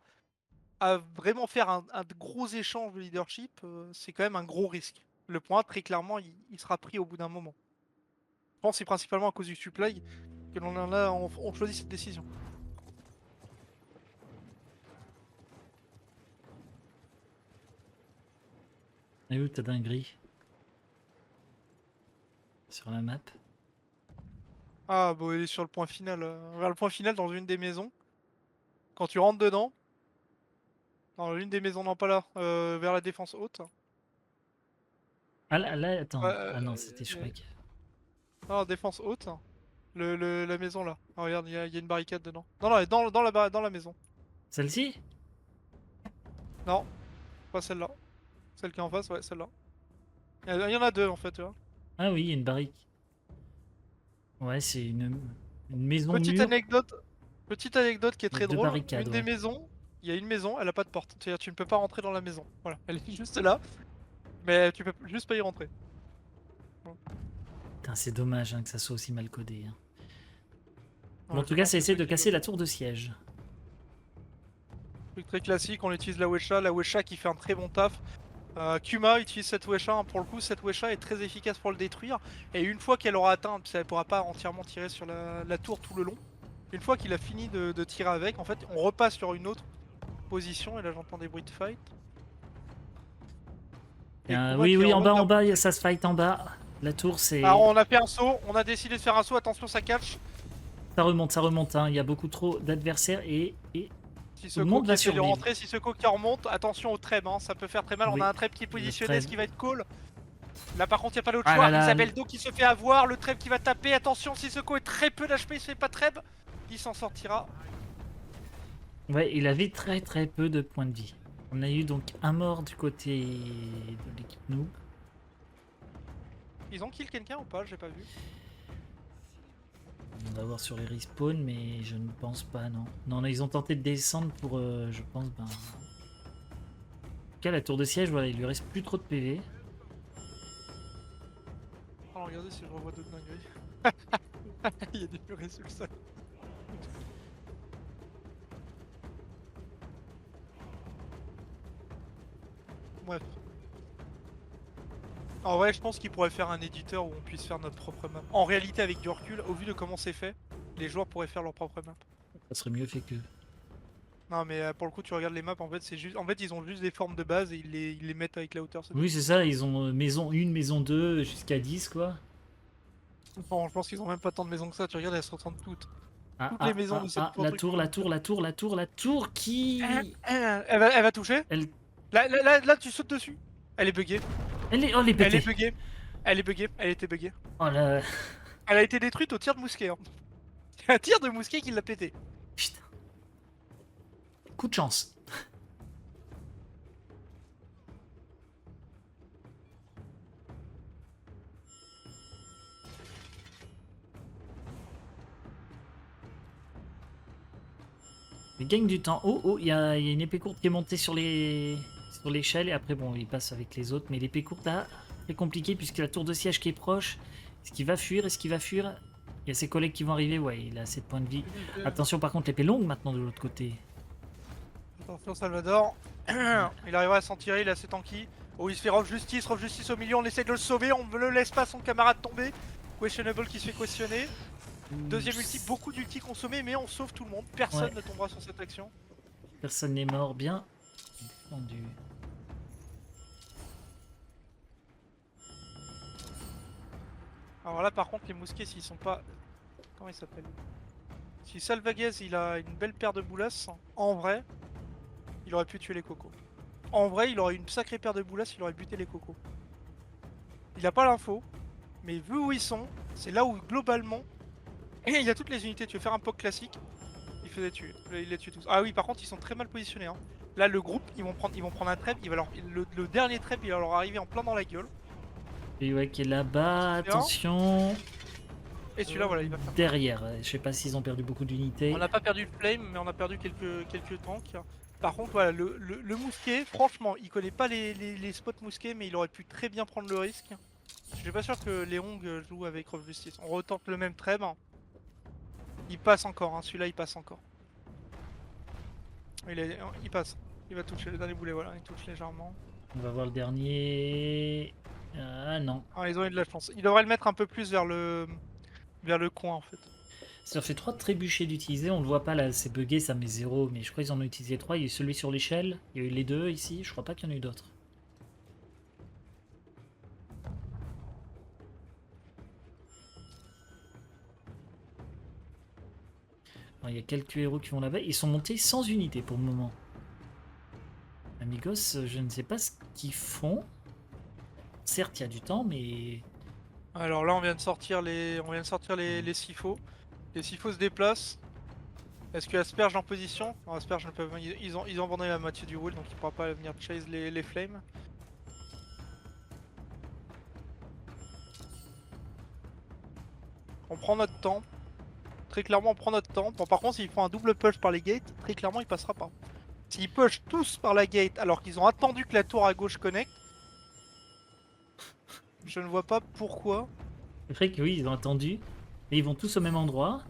S2: à vraiment faire un gros échange de leadership, c'est quand même un gros risque. Le point A, très clairement, il sera pris au bout d'un moment. Je pense que c'est principalement à cause du supply que on choisit cette décision.
S1: Et où ta dinguerie sur la map?
S2: Ah, bon, il est sur le point final. Vers le point final dans une des maisons. Quand tu rentres dedans, Dans l'une des maisons, non pas là, vers la défense haute.
S1: Ah là, attends.
S2: Ouais,
S1: Ah non, c'était Shrek.
S2: non, défense haute. La maison là. Ah, regarde, il y a une barricade dedans. Non, non, dans la maison.
S1: Celle-ci?
S2: Non, pas celle-là. Celle qui est en face, ouais, celle-là. Il y en a deux en fait, tu vois.
S1: Ah oui, il y a une barrique. Ouais, c'est une maison
S2: Petite
S1: mur
S2: anecdote, petite anecdote qui est
S1: avec
S2: très
S1: deux
S2: drôle.
S1: barricades,
S2: Une des
S1: ouais.
S2: maisons, il y a une maison, elle a pas de porte. C'est-à-dire tu ne peux pas rentrer dans la maison. Voilà, elle est juste là, mais tu peux juste pas y rentrer. Bon.
S1: Putain, c'est dommage hein, que ça soit aussi mal codé. Hein. Bon, en
S2: Ouais,
S1: tout
S2: je
S1: cas,
S2: pense
S1: ça
S2: que
S1: essaie
S2: ceux
S1: de
S2: qui
S1: casser la
S2: codent.
S1: tour de siège.
S2: Truc très classique, on utilise la Wesha qui fait un très bon taf. Kuma utilise cette Wesha, hein. Pour le coup cette Wesha est très efficace pour le détruire. Et une fois qu'elle aura atteint, parce qu'elle pourra pas entièrement tirer sur la tour tout le long. Une fois qu'il a fini de tirer avec, en fait on repasse sur une autre position. Et là j'entends des bruits de fight. Et Kuma
S1: Oui,
S2: qui
S1: oui,
S2: remonte
S1: en
S2: d'un
S1: bas,
S2: point.
S1: ça se fight en bas. La tour,
S2: Alors
S1: c'est...
S2: on a fait un saut, on a décidé de faire un saut, attention ça catch.
S1: Ça remonte. Hein. Il y a beaucoup trop d'adversaires et tout le
S2: Sissoko
S1: monde
S2: qui
S1: va
S2: essaie de
S1: survivre.
S2: rentrer, Sissoko qui remonte, attention au treb, hein, ça peut faire très mal. On a
S1: Oui,
S2: un treb qui est
S1: le
S2: positionné, est-ce
S1: treb.
S2: qu'il va être call? Là par contre il n'y a pas d'autre
S1: Ah là
S2: choix,
S1: là,
S2: Isabelle Do qui se fait avoir, le treb qui va taper, attention Sissoko est très peu d'HP, il se fait pas treb, il s'en sortira.
S1: ouais, il avait très peu de points de vie. On a eu donc un mort du côté de l'équipe noob.
S2: Ils ont kill quelqu'un ou pas? J'ai pas vu.
S1: On va voir sur les respawns, mais je ne pense pas, non. Non, ils ont tenté de descendre pour, je pense, ben... En tout cas, la tour de siège, voilà, il lui reste plus trop de PV.
S2: Alors regardez si je revois d'autres dingueries. Il y a des purées sur le sol. Bref. En vrai je pense qu'il pourrait faire un éditeur où on puisse faire notre propre map. En réalité avec du recul, au vu de comment c'est fait, les joueurs pourraient faire leur propre map.
S1: Ça serait mieux fait que...
S2: Non mais pour le coup tu regardes les maps en fait c'est juste. En fait ils ont juste des formes de base et ils les mettent avec la hauteur, c'est tout.
S1: Oui, c'est ça, ils ont maison 1, maison 2, jusqu'à 10, quoi.
S2: Non, je pense qu'ils ont même pas tant de maisons que ça, tu regardes elles se ressemblent toutes.
S1: Ah,
S2: Toutes les maisons de cette
S1: la tour, la tour qui...
S2: Elle va toucher.
S1: Elle,
S2: Là tu sautes dessus. Elle est buggée.
S1: elle est... Oh, elle est
S2: Elle est
S1: pétée.
S2: buggée. Elle est buggée. Elle était buggée.
S1: Oh là...
S2: Elle a été détruite au tir de mousquet. Hein. C'est un tir de mousquet qui l'a pété.
S1: Putain. Coup de chance. Il gagne du temps. Oh, il y a une épée courte qui est montée sur l'échelle et après bon il passe avec les autres, mais l'épée courte là c'est compliqué puisque la tour de siège qui est proche. Est-ce qu'il va fuir? Est-ce qu'il va fuir? Il y a ses collègues qui vont arriver, ouais il a 7 points de vie. Attention par contre l'épée longue maintenant de l'autre côté.
S2: Attention Salvador. Il arrivera à s'en tirer, il est assez tanky. Oh il se fait rough justice au milieu, on essaie de le sauver, on ne le laisse pas son camarade tomber. Questionable qui se fait questionner. Deuxième ulti, beaucoup d'ulti consommés mais on sauve tout le monde, personne
S1: Ouais.
S2: ne tombera sur cette action.
S1: Personne n'est mort, bien défendu.
S2: Alors là par contre les mousquets s'ils sont pas... Comment il s'appelle? Si Salvaguez il a une belle paire de boulasses, en vrai, il aurait pu tuer les cocos. En vrai il aurait une sacrée paire de boulasses, il aurait buté les cocos. Il a pas l'info, mais vu où ils sont, c'est là où globalement... Et il y a toutes les unités, tu veux faire un POC classique, il fait les tuer, il les tue tous. Ah oui par contre ils sont très mal positionnés. Hein. Là le groupe, ils vont prendre un trap, le dernier trap il va leur arriver en plein dans la gueule.
S1: Et ouais qui est là-bas, attention.
S2: Et celui-là voilà il va faire.
S1: Derrière, je sais pas s'ils ont perdu beaucoup d'unités.
S2: On n'a pas perdu le flame, mais on a perdu quelques tanks. Par contre, voilà, le mousquet, franchement, il connaît pas les spots mousquets, mais il aurait pu très bien prendre le risque. Je suis pas sûr que Léong joue avec Rough Justice. On retente le même treb. Il passe encore, hein, celui-là il passe encore. Il passe. Il va toucher le dernier boulet, voilà, il touche légèrement.
S1: On va voir le dernier. Ah non.
S2: Ah, ils ont eu de la chance. Il devrait le mettre un peu plus vers le coin en fait.
S1: Ça leur fait 3 trébuchets d'utiliser, on le voit pas là, c'est bugué, ça met 0, mais je crois qu'ils en ont utilisé 3. Il y a eu celui sur l'échelle, il y a eu les deux ici, je crois pas qu'il y en a eu d'autres. Il y a quelques héros qui vont là-bas, ils sont montés sans unité pour le moment. Amigos, je ne sais pas ce qu'ils font. Certes, il y a du temps, mais
S2: Alors là, on vient de sortir les SIFO. Les SIFO se déplacent. Est-ce que Asperge est en position? Non, Asperge ne peut pas. Ils ont abandonné la moitié du wall, donc il pourra pas venir chase les flames. On prend notre temps. Très clairement, on prend notre temps. Bon, par contre, s'ils font un double push par les gates, très clairement, il passera pas. S'ils push tous par la gate alors qu'ils ont attendu que la tour à gauche connecte, je ne vois pas pourquoi.
S1: c'est vrai que oui, ils ont attendu. Et ils vont tous au même endroit.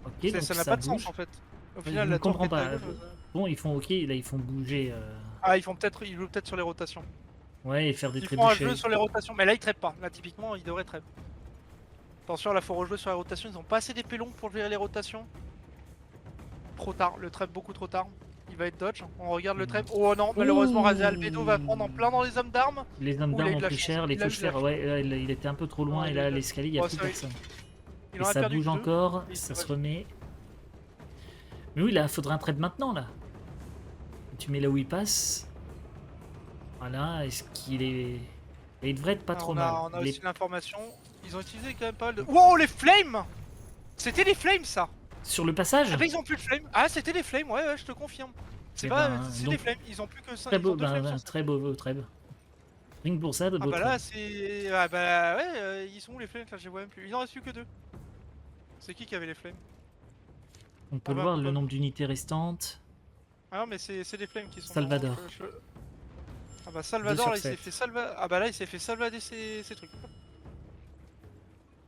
S1: Ok, donc
S2: Ça n'a
S1: ça
S2: pas de sens
S1: bouge.
S2: en fait. Au
S1: Je
S2: final,
S1: ne
S2: la tour qui
S1: comprends
S2: était à
S1: pas.
S2: gauche.
S1: Bon, ils font ok, là ils font bouger.
S2: Ah, ils jouent peut-être sur les rotations.
S1: Ouais, et faire des
S2: Ils font un jeu
S1: trébuchets.
S2: sur les rotations, mais là ils traitent pas. Là, typiquement, ils devraient trap. Attention, là faut rejouer sur les rotations. Ils ont pas assez d'épée longue pour gérer les rotations. Trop tard, le trap beaucoup trop tard. Il va être dodge. On regarde le trap. Oh non, malheureusement, Razé Albedo va prendre en plein dans les hommes d'armes.
S1: Les hommes
S2: Ouh, il a
S1: d'armes
S2: eu
S1: ont
S2: de la
S1: pris
S2: chance.
S1: cher, les
S2: Il a eu
S1: fauches
S2: de la
S1: fer,
S2: chance.
S1: ouais, il était un peu trop loin
S2: Non,
S1: et
S2: il a eu
S1: là
S2: de la-
S1: l'escalier, il n'y a
S2: Oh,
S1: plus
S2: ça,
S1: personne.
S2: il
S1: Et
S2: en a
S1: ça
S2: perdu
S1: bouge
S2: que deux.
S1: encore,
S2: Et
S1: ça
S2: c'est
S1: se
S2: vrai.
S1: remet. Mais oui, là, faudrait un trade maintenant, là. Tu mets là où il passe. Voilà, est-ce qu'il est... Et il devrait être pas
S2: Ah,
S1: trop mal.
S2: on a
S1: Il
S2: aussi
S1: est
S2: l'information. Ils ont utilisé quand même pas mal de. Wow, les flames! C'était les flames ça!
S1: sur le passage.
S2: Ah bah ils ont plus de flames. Ah, c'était les flames, ouais, je te confirme. C'est
S1: Eh
S2: pas.
S1: ben,
S2: C'est des
S1: donc,
S2: flames, ils ont plus que 5.
S1: très
S2: Ils ont
S1: beau,
S2: deux flames sur 5.
S1: très beau trade. Rien que pour ça, de
S2: Ah
S1: beau
S2: bah là,
S1: trade.
S2: c'est. Ah bah ouais, ils sont où les flames là? Je les vois même plus. Il en reste plus que deux. C'est qui avait les flames?
S1: On peut
S2: Ah
S1: le
S2: bah,
S1: voir, le nombre d'unités restantes.
S2: ah non, mais c'est les flames qui sont.
S1: Salvador.
S2: Ah bah
S1: 2
S2: Salvador
S1: sur
S2: là il s'est
S1: 7.
S2: fait Ah bah là il s'est fait salvader ses trucs.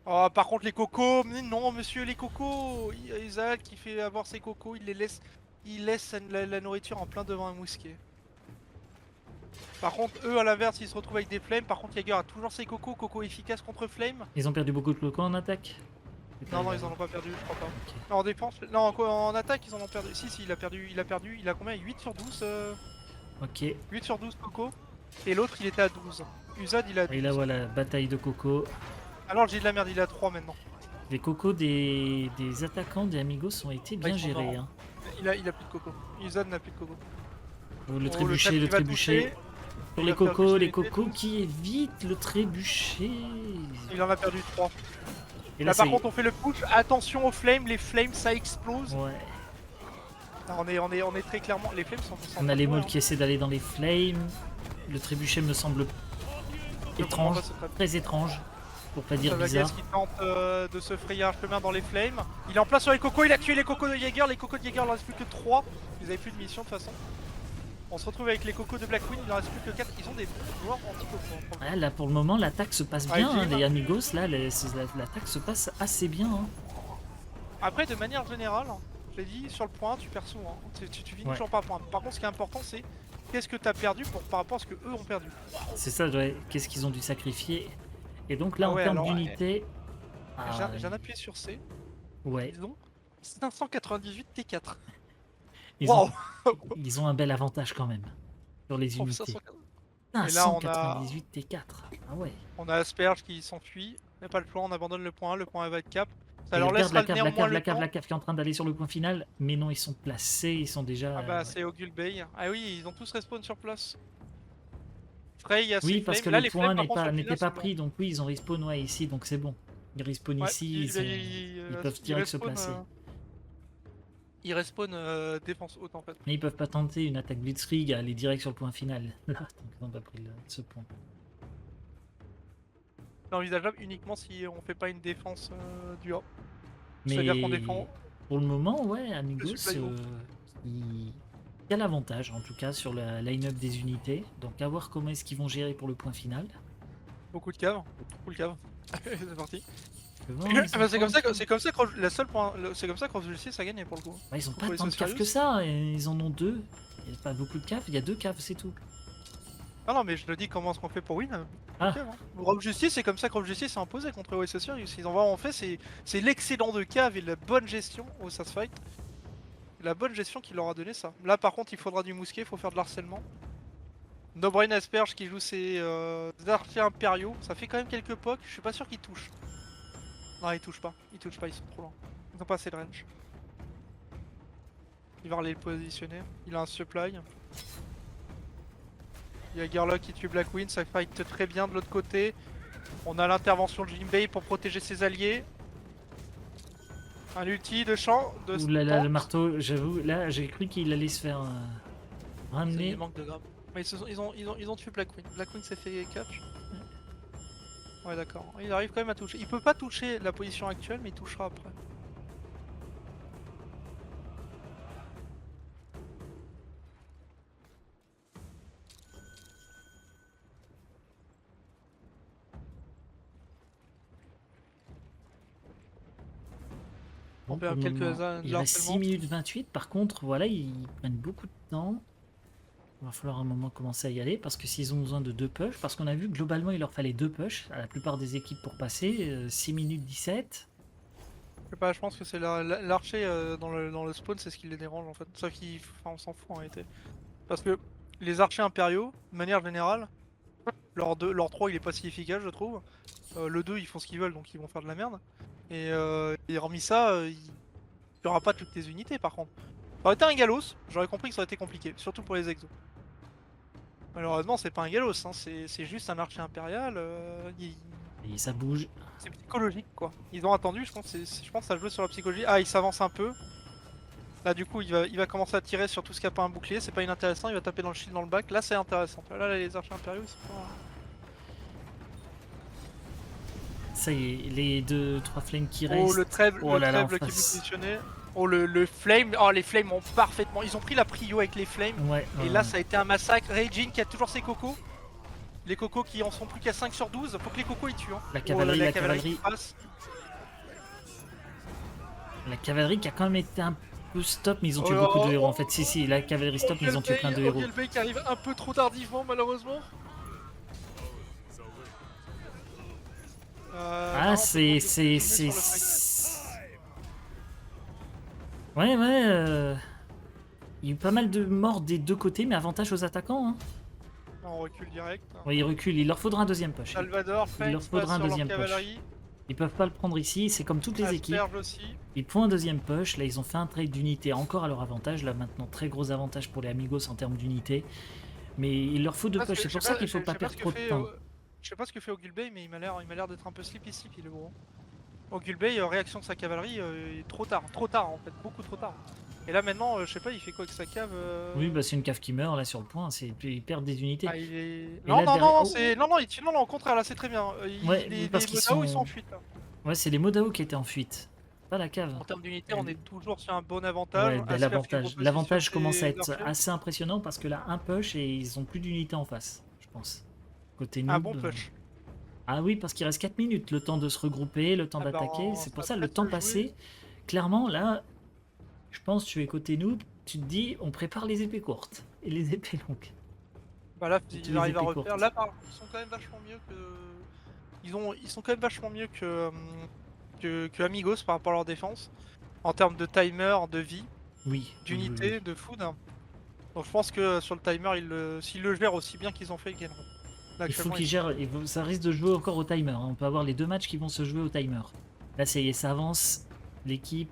S2: Oh par contre les cocos, mais non monsieur les cocos, Isaac qui fait avoir ses cocos, il laisse la nourriture en plein devant un mousquet. Par contre eux à l'inverse ils se retrouvent avec des flammes, par contre Jaeger a toujours ses cocos, coco efficace contre flame.
S1: Ils ont perdu beaucoup de locaux en attaque. C'est pas
S2: Non non
S1: grave.
S2: ils en ont pas perdu je crois pas.
S1: Ok.
S2: Non, en défense, non en attaque ils en ont perdu, si il a perdu, il a combien 8 sur 12
S1: Ok.
S2: 8 sur 12 coco, et l'autre il était à 12. Uzad il a
S1: Et là
S2: 12.
S1: voilà, bataille de Coco.
S2: Alors j'ai de la merde, il est à 3 maintenant.
S1: Les cocos des attaquants des Amigos ont été
S2: Ah,
S1: bien
S2: ils sont
S1: gérés.
S2: morts.
S1: Hein.
S2: Il a plus de coco. Uzad n'a plus de coco.
S1: Oh, le
S2: Oh,
S1: trébuchet, le
S2: il va
S1: trébuchet.
S2: toucher.
S1: Pour
S2: Il
S1: les
S2: va faire
S1: cocos,
S2: juste
S1: les
S2: l'unité,
S1: cocos
S2: 12.
S1: qui évitent le trébuchet.
S2: Il en a perdu 3.
S1: Et là,
S2: Là
S1: ça
S2: par
S1: y est.
S2: contre on fait le push, attention aux flammes, les flames ça explose.
S1: Ouais.
S2: Là, on est très clairement, les flames sont
S1: On a
S2: en
S1: les
S2: train de
S1: molles qui essaient d'aller dans les flames. Le trébuchet me semble
S2: Je comprends
S1: étrange,
S2: pas ce trap.
S1: très étrange, pour pas dire
S2: Savagas
S1: bizarre.
S2: qui tente de se frayer un chemin dans les flames. Il est en place sur les cocos, il a tué les cocos de Jaeger, les cocos de Jaeger il en reste plus que 3. Ils avaient plus de mission de toute façon. On se retrouve avec les cocos de Black Queen, il en reste plus que 4. Ils ont des joueurs anti-cocos.
S1: Ah, là, pour le moment, l'attaque se passe
S2: Ah,
S1: bien.
S2: il
S1: Hein,
S2: gym.
S1: les Amigos, là, l'attaque se passe assez bien. Hein.
S2: Après, de manière générale, je l'ai dit, sur le point, tu perds souvent. Tu finis
S1: Ouais.
S2: toujours pas à point. Par contre, ce qui est important, c'est qu'est-ce que tu as perdu par rapport à ce que eux ont perdu.
S1: C'est ça, ouais. Qu'est-ce qu'ils ont dû sacrifier. Et donc là,
S2: Ah
S1: en
S2: ouais,
S1: termes
S2: alors,
S1: d'unité...
S2: j'ai appuyé sur C.
S1: ouais.
S2: Ils ont 598 T4.
S1: Ils,
S2: Waouh.
S1: ils ont un bel avantage quand même sur les
S2: Oh,
S1: unités.
S2: 598.
S1: Ah,
S2: Et là,
S1: 198 T4. Ah ouais.
S2: On a Asperge qui s'enfuit. On n'a pas le plan, on abandonne le point 1, le point 1 va être cap. Ça
S1: Et
S2: leur
S1: regarde
S2: laissera
S1: la cave,
S2: néanmoins le temps.
S1: la cave qui est en train d'aller sur le point final. Mais non, ils sont placés, ils sont déjà...
S2: Ah bah,
S1: ouais.
S2: c'est Ogul Bay. Ah oui, ils ont tous respawn sur place. Frey, il y a
S1: Oui,
S2: ses
S1: parce que
S2: flames. Là,
S1: le
S2: les
S1: point
S2: flames, par contre, sur le
S1: n'était
S2: final,
S1: pas
S2: c'est bon.
S1: pris, donc oui, ils ont respawn ouais, ici, donc c'est bon. Ils respawn
S2: Ouais,
S1: ici, ils peuvent direct se placer.
S2: Il respawn défense haute en fait.
S1: Mais ils peuvent pas tenter une attaque blitzkrieg à aller direct sur le point final. Là, donc ils n'ont pas pris ce point.
S2: C'est envisageable uniquement si on fait pas une défense du A.
S1: Mais
S2: C'est-à-dire qu'on défend.
S1: pour le moment, ouais, Amigos,
S2: supply haut.
S1: il y a l'avantage en tout cas sur la line-up des unités. Donc à voir comment est-ce qu'ils vont gérer pour le point final.
S2: Beaucoup de caves. Full cave. C'est parti.
S1: Bon,
S2: Ah bah, c'est comme ça que la seule point. C'est comme ça que Justice a gagné pour le coup.
S1: ouais, ils ont
S2: Faut
S1: pas
S2: trouver
S1: tant de
S2: ça
S1: caves
S2: sérieux.
S1: que ça, et ils en ont deux. Il n'y a pas beaucoup de caves, il y a 2 caves, c'est tout.
S2: Ah non mais je te dis comment est-ce qu'on fait pour win.
S1: Ah.
S2: Cave, hein. Rogue Justice c'est comme ça que Rogue Justice s'est imposé contre OSS. Ils ont vraiment fait c'est l'excédent de cave et la bonne gestion au SAS Fight. La bonne gestion qui leur a donné ça. Là par contre il faudra du mousquet, il faut faire de l'harcèlement. No Brain Asperge qui joue ses archers impériaux, ça fait quand même quelques pocs, je suis pas sûr qu'ils touchent. Non ils touchent pas, ils sont trop loin. Ils ont pas assez de range. Il va aller le positionner, il a un supply. Il y a Garlock qui tue Blackwing, ça fight très bien de l'autre côté. On a l'intervention de Jinbei pour protéger ses alliés. Un ulti de champ, de
S1: Ouh là là, le
S2: tente.
S1: marteau, j'avoue, là j'ai cru qu'il allait se faire
S2: Il
S1: ramener.
S2: manque de grammes. Mais ils ont tué Blackwing. Blackwing s'est fait catch. Ouais d'accord. Il arrive quand même à toucher. Il peut pas toucher la position actuelle mais il touchera après.
S1: Bon,
S2: On
S1: pour
S2: perd
S1: le
S2: quelques
S1: moment,
S2: de
S1: il reste 6
S2: harcèlement.
S1: minutes 28. Par contre, voilà, ils prennent beaucoup de temps. Il va falloir un moment commencer à y aller parce que s'ils ont besoin de 2 push, parce qu'on a vu que globalement il leur fallait 2 push à la plupart des équipes pour passer, 6 minutes 17.
S2: Je sais pas, je pense que c'est l'archer dans le spawn, c'est ce qui les dérange en fait. Sauf on s'en fout en réalité. Parce que les archers impériaux, de manière générale, leur 3 il est pas si efficace je trouve. Le 2 ils font ce qu'ils veulent donc ils vont faire de la merde. Et hormis ça, il y aura pas toutes les unités par contre. Ça aurait été un Galos, j'aurais compris que ça aurait été compliqué, surtout pour les exos. Malheureusement c'est pas un Galos, hein, c'est juste un archer impérial.
S1: Et ça bouge.
S2: C'est psychologique quoi. Ils ont attendu, je pense que ça joue sur la psychologie. Ah il s'avance un peu. Là du coup il va commencer à tirer sur tout ce qui a pas un bouclier, c'est pas inintéressant, il va taper dans le shield dans le bac, là c'est intéressant. Là les archers impériaux ils sont pas...
S1: Ça y est, les 2-3 flames qui
S2: Oh
S1: restent. Oh
S2: le
S1: là là, en
S2: trèfle qui est
S1: face.
S2: positionné. Oh le flame, oh les flames ont parfaitement... Ils ont pris la prio avec les flames.
S1: Ouais,
S2: Et là ça a été un massacre. Raijin qui a toujours ses cocos. Les cocos qui en sont plus qu'à 5 sur 12. Faut que les cocos ils tuent. Hein.
S1: La
S2: Oh,
S1: cavalerie,
S2: la
S1: la
S2: cavalerie
S1: cavalerie.
S2: qui passe.
S1: La cavalerie qui a quand même été un peu stop, mais ils ont tué
S2: Oh,
S1: beaucoup de
S2: oh,
S1: héros. En
S2: oh,
S1: fait, si, la cavalerie stop, mais ils ont tué plein de héros.
S2: Ogilvy qui arrive un peu trop tardivement malheureusement.
S1: Ah, c'est... Ouais, ouais. Il y a eu pas mal de morts des deux côtés, mais avantage aux attaquants. Hein.
S2: On recule direct.
S1: Ouais, ils reculent. Il leur faudra un deuxième push.
S2: Salvador,
S1: Il leur
S2: Fenix
S1: faudra
S2: passe
S1: un
S2: sur leur
S1: deuxième push.
S2: cavalerie.
S1: Ils peuvent pas le prendre ici. C'est comme toutes les équipes.
S2: Asperge aussi.
S1: Ils font un deuxième push. Là, ils ont fait un trade d'unité encore à leur avantage. Là, maintenant, très gros avantage pour les Amigos en termes d'unité. Mais il leur faut deux push. C'est pour ça qu'il faut pas perdre trop de temps.
S2: Je sais pas ce que fait Ogilvy, mais il m'a l'air d'être un peu sleepy le gros. Ogilvy, réaction de sa cavalerie, trop tard en fait, beaucoup trop tard. Et là maintenant, je sais pas, il fait quoi avec sa cave
S1: Oui, bah c'est une cave qui meurt là sur le point. Ils perdent des unités.
S2: Ah, il est...
S1: Non,
S2: non, non, c'est... Non, non, au contraire, là c'est très bien.
S1: Ouais, parce
S2: les
S1: qu'ils
S2: Modao,
S1: sont...
S2: ils sont en fuite là.
S1: Ouais, c'est les Modao qui étaient en fuite. Pas la cave.
S2: En termes d'unité, on est toujours sur un bon avantage.
S1: Ouais, bah, l'avantage. L'avantage commence à être assez impressionnant parce que là, un push et ils ont plus d'unité en face, je pense. Côté noob.
S2: Un bon push.
S1: Ah oui, parce qu'il reste 4 minutes, le temps de se regrouper, le temps d'attaquer. C'est pour ça, le temps passé. Clairement, là, je pense que tu es côté noob, tu te dis, on prépare les épées courtes et les épées longues.
S2: Bah là, ils arrivent à refaire. Là, ils sont quand même vachement mieux que... Ils sont quand même vachement mieux que Amigos par rapport à leur défense. En termes de timer, de vie,
S1: oui,
S2: d'unité, de food. Donc je pense que sur le timer, s'ils le gèrent aussi bien qu'ils ont fait, ils gagneront.
S1: Là, il faut qu'ils gèrent, ça risque de jouer encore au timer. On peut avoir les deux matchs qui vont se jouer au timer. Là, ça y est, ça avance. L'équipe,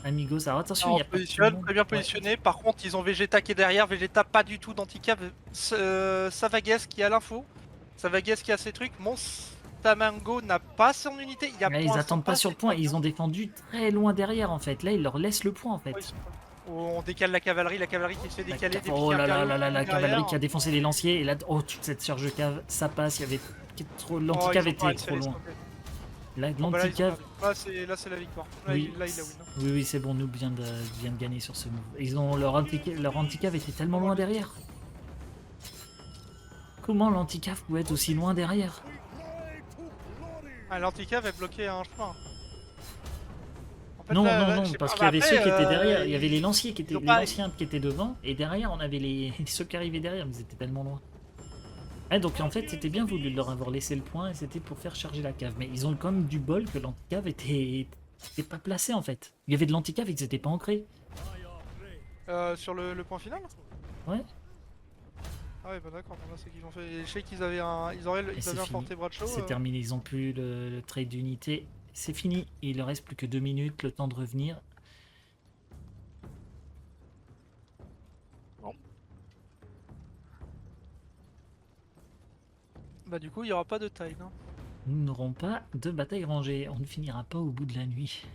S1: Amigos. Alors attention, il y a pas
S2: très bien positionné. Ouais. Par contre, ils ont Vegeta qui est derrière. Vegeta pas du tout d'anti-cave. Savages qui a l'info. Savages qui a ses trucs. Monstamango n'a pas son unité.
S1: Là, ils attendent pas sur le point. Ils ont défendu très loin derrière en fait. Là, ils leur laissent le point en fait.
S2: On décale la cavalerie qui se fait décaler.
S1: Oh là là là là, la cavalerie qui a défoncé les lanciers. Et là, oh, toute cette surge cave, ça passe. Il y avait trop. L'anti-cave était trop loin. Là, l'anti-cave.
S2: Là, c'est la victoire. Là,
S1: oui,
S2: il a win.
S1: Oui, c'est bon. Nous vient de gagner sur ce move. Ils ont leur anti-cave était tellement loin derrière. Comment l'anti-cave pouvait être aussi loin derrière?
S2: Ah, l'anti-cave est bloqué à un chemin.
S1: En fait, non, parce qu'il y avait ceux qui étaient derrière. Il y avait les lanciers qui étaient les anciens qui étaient devant, et derrière on avait ceux qui arrivaient derrière, mais ils étaient tellement loin. Ouais, donc en fait c'était bien voulu de leur avoir laissé le point, et c'était pour faire charger la cave. Mais ils ont quand même du bol que l'anti-cave était pas placé en fait. Il y avait de l'anti-cave et qu'ils étaient pas ancrés.
S2: Sur le point final?
S1: Ouais.
S2: Ah ouais, bah d'accord, là c'est qu'ils ont fait. Je sais qu'ils avaient un. Ils avaient un porté bras de chaud.
S1: C'est terminé, ils ont plus le trade d'unité. C'est fini, il leur reste plus que 2 minutes, le temps de revenir.
S2: Bon. Bah du coup, il y aura pas de taille. Hein.
S1: Nous n'aurons pas de bataille rangée. On ne finira pas au bout de la nuit.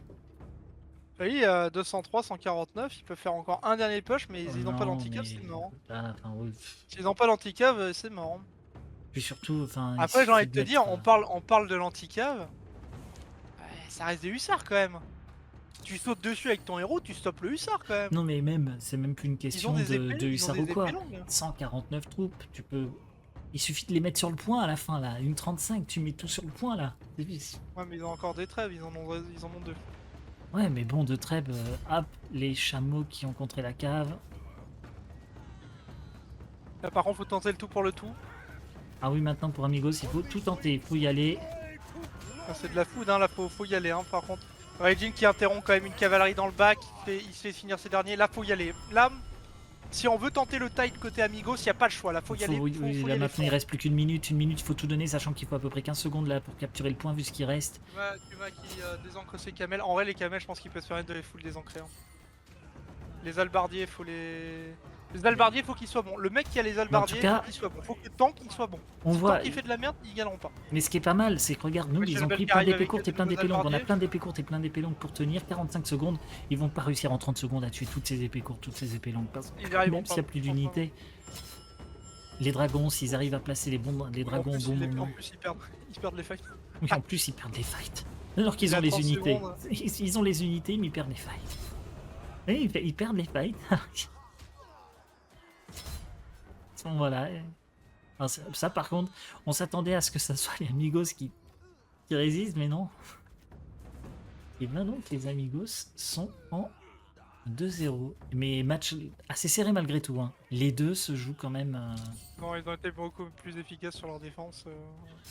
S2: Oui, 203, 149, ils peuvent faire encore un dernier push, mais
S1: Oh
S2: ils n'ont pas
S1: non,
S2: l'anti-cave,
S1: mais
S2: c'est mort. Hein.
S1: là, enfin, ouais,
S2: S'ils n'ont pas l'anti-cave, c'est mort. Hein.
S1: puis surtout, enfin, il
S2: Après, j'ai envie
S1: suffit
S2: de
S1: de
S2: te dire,
S1: mettre.
S2: on parle de l'anti-cave, ça reste des hussards quand même. Tu sautes dessus avec ton héros, tu stoppes le hussard quand même.
S1: Non, mais même, c'est même plus une
S2: Ils ont
S1: question
S2: des épées,
S1: de
S2: ils ont
S1: hussards ou
S2: des épées
S1: quoi.
S2: longues.
S1: 149 troupes, tu peux. Il suffit de les mettre sur le point à la fin là. Une 35, tu mets tout sur le point là.
S2: Ouais, mais ils ont encore des trêves, ils en ont deux.
S1: Ouais, mais bon, de trêve, hop, les chameaux qui ont contré la cave.
S2: Là, par contre, faut tenter le tout pour le tout.
S1: Ah oui, maintenant pour Amigos, il faut tout tenter, il faut y aller.
S2: Ah, c'est de la foudre, hein, là, faut y aller, hein, par contre. Raijin qui interrompt quand même une cavalerie dans le bac, il se fait finir ses derniers, là, faut y aller. Là, si on veut tenter le tide côté Amigos, y a pas le choix, là, faut y aller,
S1: Oui,
S2: faut
S1: oui,
S2: y
S1: là
S2: aller
S1: maintenant il
S2: fort.
S1: reste plus qu'une minute, il faut tout donner, sachant qu'il faut à peu près 15 secondes là pour capturer le point vu ce qui reste.
S2: Kuma qui désancre ses camels. En vrai, les camels, je pense qu'il peut se permettre de les full désancrer. Hein. Les albardiers, faut les. Les albardiers, faut qu'ils soient bons. Le mec qui a les
S1: Mais en tout
S2: albardiers, faut
S1: cas,
S2: qu'il soit bon. Faut que le tank, il soit bon.
S1: on
S2: Si le
S1: voit.
S2: tank il fait de la merde, ils gagneront pas.
S1: Mais ce qui est pas mal, c'est que regarde, nous,
S2: Ouais,
S1: ils ont
S2: Chernobyl
S1: pris
S2: qui
S1: plein
S2: arrive
S1: d'épées
S2: avec
S1: courtes et
S2: de
S1: plein
S2: nouveaux
S1: d'épées longues. On a
S2: albardiers.
S1: plein d'épées courtes et plein d'épées longues pour tenir 45 secondes. Ils vont pas réussir en 30 secondes à tuer toutes ces épées courtes, toutes ces épées longues. Parce
S2: Ils y
S1: que
S2: arriveront
S1: même s'il
S2: pas.
S1: n'y a plus
S2: Je pense pas.
S1: d'unités, les dragons, s'ils arrivent à placer les
S2: En
S1: dragons au
S2: plus,
S1: bon moment.
S2: en plus ils perdent les fights.
S1: Oui, en plus, ils perdent les fights. Alors qu'ils
S2: Il
S1: ont
S2: a
S1: les
S2: 30
S1: unités.
S2: secondes.
S1: Ils ont les unités, mais ils perdent les fights. Oui, ils perdent les fights. Bon, voilà. Alors, ça, par contre, on s'attendait à ce que ça soit les Amigos qui résistent, mais non. Et bien donc, les Amigos sont en 2-0. Mais match assez serré malgré tout. Hein. Les deux se jouent quand même.
S2: Non, ils ont été beaucoup plus efficaces sur leur défense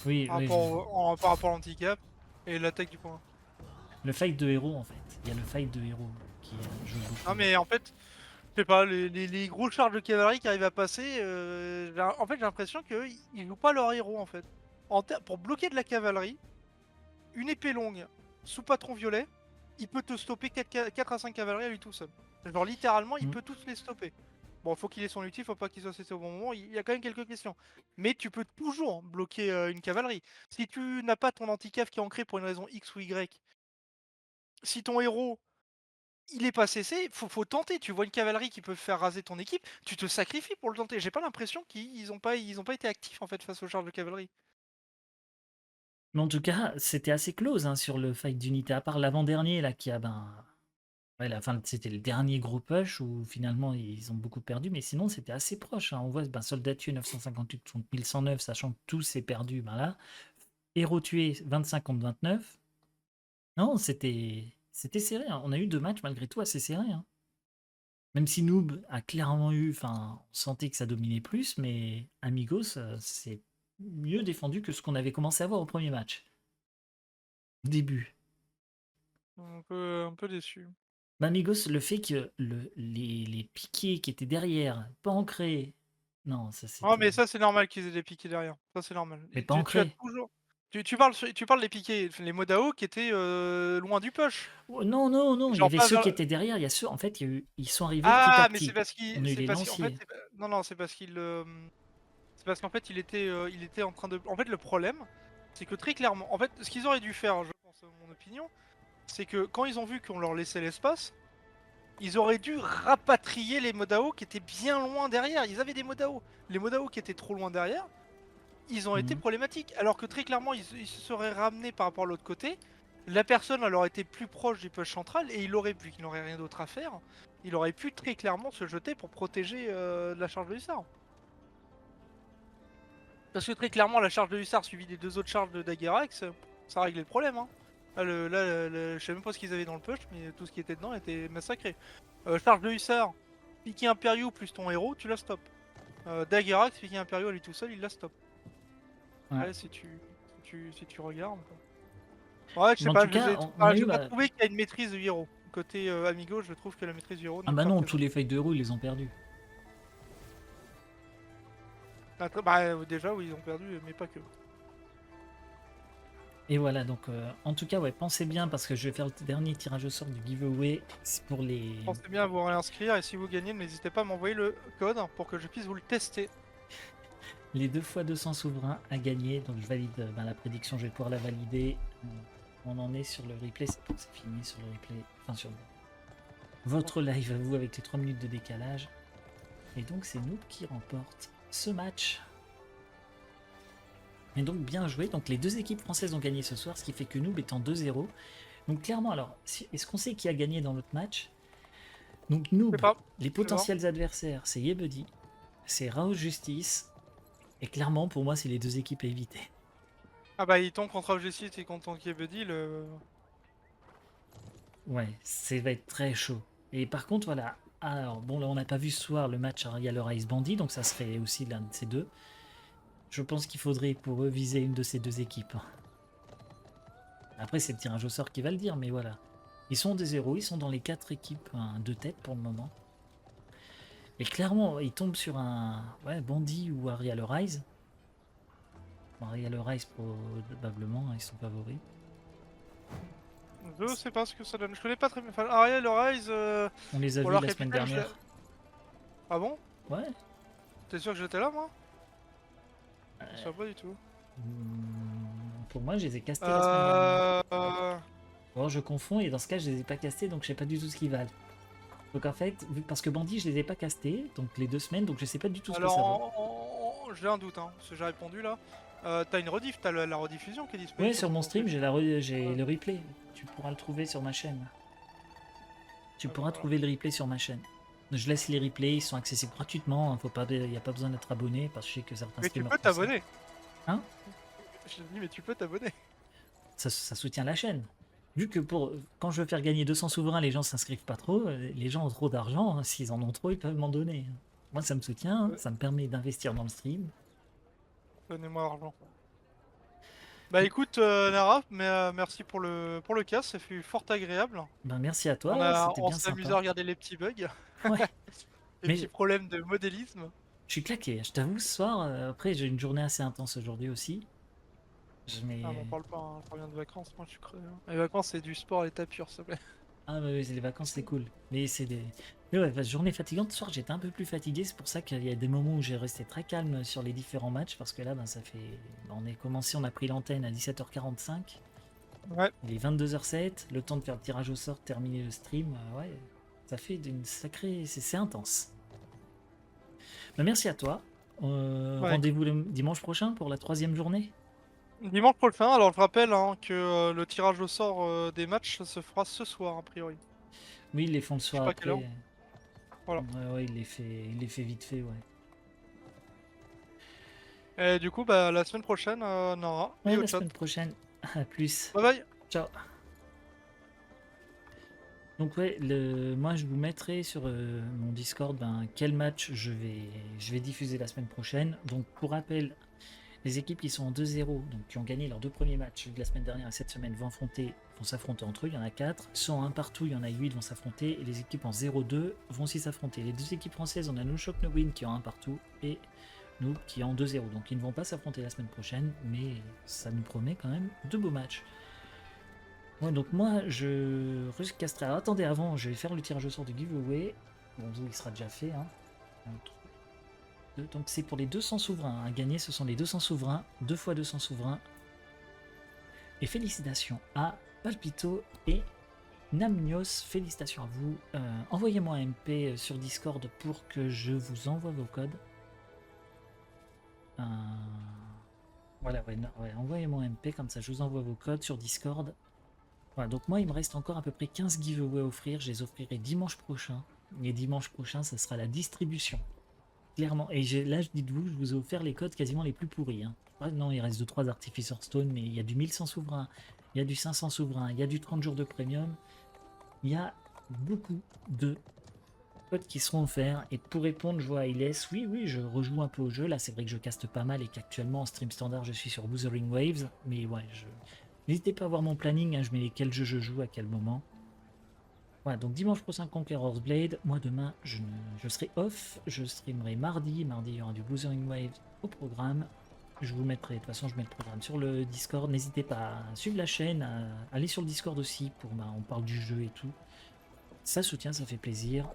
S1: Oui,
S2: par
S1: oui.
S2: rapport à l'handicap et l'attaque du point.
S1: Le fight de héros, en fait. Il y a le fight de héros qui joue beaucoup.
S2: Non, mais en fait, je sais pas, les gros charges de cavalerie qui arrivent à passer, en fait, j'ai l'impression qu'ils jouent pas leur héros en fait. Pour bloquer de la cavalerie, une épée longue sous patron violet, il peut te stopper 4 à 5 cavaleries à lui tout seul. Genre littéralement, il
S1: Mm.
S2: peut tous les stopper. Bon, faut qu'il ait son ulti, faut pas qu'il soit cessé au bon moment, il y a quand même quelques questions. Mais tu peux toujours bloquer une cavalerie. Si tu n'as pas ton anti-cave qui est ancré pour une raison X ou Y, si ton héros il est pas cessé, faut tenter. Tu vois une cavalerie qui peut faire raser ton équipe, tu te sacrifies pour le tenter. J'ai pas l'impression qu'ils ont pas été actifs en fait face aux charges de cavalerie.
S1: Mais en tout cas, c'était assez close hein, sur le fight d'unité. À part l'avant-dernier, là, qui a. Ben, ouais, la fin, c'était le dernier gros push où finalement ils ont beaucoup perdu. Mais sinon, c'était assez proche. Hein. On voit ben, soldat tué 958 contre 1109, sachant que tout s'est perdu. Ben là, héros tué 25 contre 29. Non, c'était serré. Hein. On a eu deux matchs malgré tout assez serrés. Hein. Même si Noob a clairement eu, enfin, on sentait que ça dominait plus, mais Amigos, c'est mieux défendu que ce qu'on avait commencé à voir au premier match. Au début.
S2: Un peu déçu.
S1: Bah, Amigos, le fait que les piquets qui étaient derrière, pas ancrés, non, ça
S2: Oh,
S1: c'était.
S2: mais ça, c'est normal qu'ils aient des piquets derrière. Ça, c'est normal.
S1: Mais pas
S2: Tu as
S1: ancrés.
S2: toujours. Tu parles des piquets, les Modao qui étaient loin du push.
S1: Oh, non, non, non, il y
S2: Genre
S1: avait
S2: pas
S1: ceux
S2: vers.
S1: qui étaient derrière, il y a ceux, en fait, ils sont arrivés petit à
S2: Ah, mais
S1: petit. On a eu
S2: c'est
S1: les
S2: parce qu'en fait,
S1: lanciers.
S2: non, non, c'est parce qu'il. C'est parce qu'en fait, il était en train de. En fait, le problème, c'est que très clairement, en fait, ce qu'ils auraient dû faire, je pense, mon opinion, c'est que quand ils ont vu qu'on leur laissait l'espace, ils auraient dû rapatrier les Modao qui étaient bien loin derrière. Ils avaient des Modao. Les Modao qui étaient trop loin derrière, ils ont été
S1: Mhm.
S2: problématiques. Alors que très clairement, ils se seraient ramenés par rapport à l'autre côté. La personne elle aurait été plus proche du push central et il aurait pu, qu'il n'aurait rien d'autre à faire, il aurait pu très clairement se jeter pour protéger la charge de hussard. Parce que très clairement, la charge de hussard suivie des deux autres charges de Daguerreax, ça réglait le problème. Hein. Je sais même pas ce qu'ils avaient dans le push, mais tout ce qui était dedans était massacré. Charge de hussard, piqué impériaux plus ton héros, tu la stop. Daguerreax, piqué impériaux à lui tout seul, il la stop.
S1: Ouais.
S2: Ouais, si tu regardes. Ouais, je sais
S1: Mais en
S2: pas,
S1: tout cas, on a
S2: j'ai
S1: eu.
S2: pas
S1: Bah,
S2: trouvé qu'il y a une maîtrise du héros. Côté Amigo, je trouve que la maîtrise du héros
S1: ah
S2: n'est
S1: bah
S2: pas
S1: non, tous
S2: présente.
S1: les fights de héros, ils les ont perdus.
S2: Bah, déjà, oui, ils ont perdu, mais pas que.
S1: Et voilà, donc en tout cas, ouais, pensez bien parce que je vais faire le dernier tirage au sort du giveaway. C'est pour les.
S2: Pensez bien à vous réinscrire et si vous gagnez, n'hésitez pas à m'envoyer le code pour que je puisse vous le tester.
S1: Les 2 fois 200 souverains à gagner. Donc je valide la prédiction, je vais pouvoir la valider. On en est sur le replay, c'est fini sur le replay. Enfin sur votre live à vous avec les 3 minutes de décalage. Et donc c'est Noob qui remporte ce match. Et donc bien joué. Donc les 2 équipes françaises ont gagné ce soir, ce qui fait que Noob est en 2-0. Donc clairement, alors, est-ce qu'on sait qui a gagné dans l'autre match? Donc Noob, les potentiels adversaires, c'est Yebuddy, c'est Rao Justice, et clairement pour moi c'est les 2 équipes à éviter.
S2: Ah bah il tombe contre Rao Justice et contre Yebuddy,
S1: Ouais, ça va être très chaud. Et par contre voilà, alors bon là on n'a pas vu ce soir le match Ariel Ice Bandit, donc ça serait aussi l'un de ces 2. Je pense qu'il faudrait pour eux viser une de ces 2 équipes. Après c'est le tirage au sort qui va le dire, mais voilà. Ils sont des 0, ils sont dans les 4 équipes de tête pour le moment. Et clairement, ils tombent sur un Bandit ou Ariel Rise. Ariel Rise probablement, ils sont favoris.
S2: Je sais pas ce que ça donne. Je connais pas très bien. Enfin, Ariel Rise.
S1: On les a vus la semaine dernière.
S2: Ah bon?
S1: Ouais.
S2: T'es sûr que j'étais là, moi? Je sais pas du tout.
S1: Pour moi, je les ai castés la semaine dernière. Bon, je confonds et dans ce cas, je les ai pas castés, donc je sais pas du tout ce qu'ils valent. Donc en fait, parce que Bandit, je les ai pas castés, donc les 2 semaines, donc je sais pas du tout ce que ça vaut.
S2: J'ai un doute, hein, parce que j'ai répondu là. T'as une rediff, t'as la rediffusion qui est disponible.
S1: Ouais, sur mon stream, j'ai le replay. Tu pourras le trouver sur ma chaîne. Tu pourras trouver le replay sur ma chaîne. Je laisse les replays, ils sont accessibles gratuitement. Il n'y a pas besoin d'être abonné parce que je sais que certains
S2: streamers. Mais tu peux t'abonner.
S1: Hein?
S2: Je te dis, mais tu peux t'abonner.
S1: Ça soutient la chaîne. Vu que quand je veux faire gagner 200 souverains, les gens s'inscrivent pas trop. Les gens ont trop d'argent. S'ils en ont trop, ils peuvent m'en donner. Moi, ça me soutient. Ça me permet d'investir dans le stream.
S2: Donnez-moi l'argent. Bah écoute Nara, merci pour le cast, ça fut fort agréable.
S1: Ben merci à toi,
S2: on s'est amusé à regarder les petits bugs.
S1: Ouais.
S2: Les petits problèmes de modélisme.
S1: Je suis claqué, je t'avoue ce soir, après j'ai une journée assez intense aujourd'hui aussi.
S2: Ah m'en parle pas, hein. Je reviens de vacances, moi je suis crevé. Les vacances c'est du sport à l'état pur, s'il te plaît.
S1: Ah bah oui, les vacances c'est cool. Mais c'est des... Mais ouais, journée fatigante, ce soir j'étais un peu plus fatigué, c'est pour ça qu'il y a des moments où j'ai resté très calme sur les différents matchs, parce que là ça fait... On est commencé, on a pris l'antenne à 17h45.
S2: Ouais.
S1: Il est 22h07, le temps de faire le tirage au sort, terminer le stream, ouais, ça fait d'une sacrée... C'est intense. Bah, merci à toi. Rendez-vous le dimanche prochain pour la 3e journée.
S2: Dimanche prochain, alors je rappelle que le tirage au sort des matchs se fera ce soir a priori.
S1: Oui, ils les font le soir après.
S2: Voilà.
S1: Ouais, il les fait vite fait, ouais.
S2: Et du coup, bah la semaine prochaine, Nora.
S1: Ouais, la semaine prochaine. À plus.
S2: Bye bye.
S1: Ciao. Donc ouais, moi je vous mettrai sur mon Discord quel match je vais diffuser la semaine prochaine. Donc pour rappel, les équipes qui sont en 2-0, donc qui ont gagné leurs 2 premiers matchs de la semaine dernière et cette semaine vont s'affronter entre eux, il y en a 4. Ceux en 1 partout, il y en a 8 vont s'affronter. Et les équipes en 0-2 vont aussi s'affronter. Les 2 équipes françaises, on a No Shock No Win qui est en 1 partout et nous qui est en 2-0. Donc ils ne vont pas s'affronter la semaine prochaine, mais ça nous promet quand même 2 beaux matchs. Ouais, donc moi je recasterai. Alors attendez, avant je vais faire le tirage au sort du giveaway. Bon, il sera déjà fait. Hein. Donc c'est pour les 200 souverains. À gagner, ce sont les 200 souverains. 2 fois 200 souverains. Et félicitations à Palpito et Namnios. Félicitations à vous. Envoyez-moi un MP sur Discord pour que je vous envoie vos codes. Voilà, envoyez-moi un MP, comme ça je vous envoie vos codes sur Discord. Voilà, donc moi il me reste encore à peu près 15 giveaways à offrir, je les offrirai dimanche prochain. Et dimanche prochain, ça sera la distribution. Clairement, et là dites-vous, je vous ai offert les codes quasiment les plus pourris. Hein. Ah, non, il reste 2-3 Artificer Stone, mais il y a du 1100 souverains, il y a du 500 souverains, il y a du 30 jours de premium. Il y a beaucoup de codes qui seront offerts. Et pour répondre, je vois Iles, oui, je rejoue un peu au jeu. Là, c'est vrai que je caste pas mal et qu'actuellement en stream standard, je suis sur Wuthering Waves. Mais ouais, n'hésitez pas à voir mon planning, hein, je mets quel jeu je joue à quel moment. Voilà, donc dimanche prochain Conqueror's Blade. Moi demain je serai off, je streamerai mardi. Mardi il y aura du Wuthering Waves au programme. Je vous mettrai, de toute façon je mets le programme sur le Discord. N'hésitez pas à suivre la chaîne, à aller sur le Discord aussi pour on parle du jeu et tout. Ça soutient, ça fait plaisir.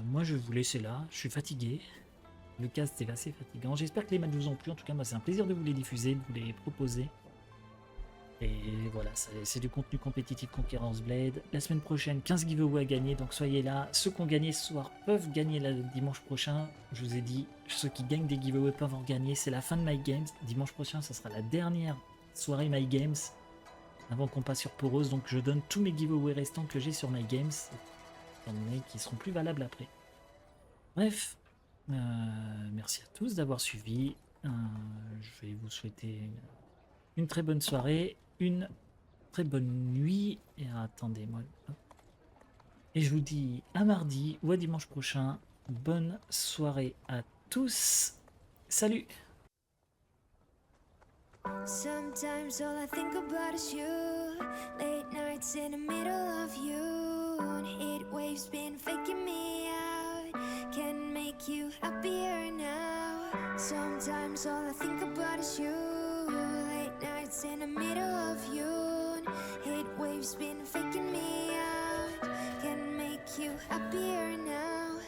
S1: Moi je vais vous laisser là, je suis fatigué. Le cast c'est assez fatigant. J'espère que les matchs vous ont plu. En tout cas, moi c'est un plaisir de vous les diffuser, de vous les proposer. Et voilà, c'est du contenu compétitif Conquerance Blade. La semaine prochaine, 15 giveaways à gagner, donc soyez là. Ceux qui ont gagné ce soir peuvent gagner le dimanche prochain. Je vous ai dit, ceux qui gagnent des giveaways peuvent en gagner. C'est la fin de My Games. Dimanche prochain, ça sera la dernière soirée My Games avant qu'on passe sur Poros. Donc je donne tous mes giveaways restants que j'ai sur My Games, étant donné qu'ils seront plus valables après. Bref, merci à tous d'avoir suivi. Je vais vous souhaiter une très bonne soirée, une très bonne nuit. Et attendez-moi. Et je vous dis à mardi ou à dimanche prochain. Bonne soirée à tous. Salut!
S3: Sometimes all I think about is you. Late nights in the middle of June. Heat waves been faking me out. Can make you happier now. Sometimes all I think about is you. Late nights in the middle of June. Heat waves been faking me out. Can make you happier now.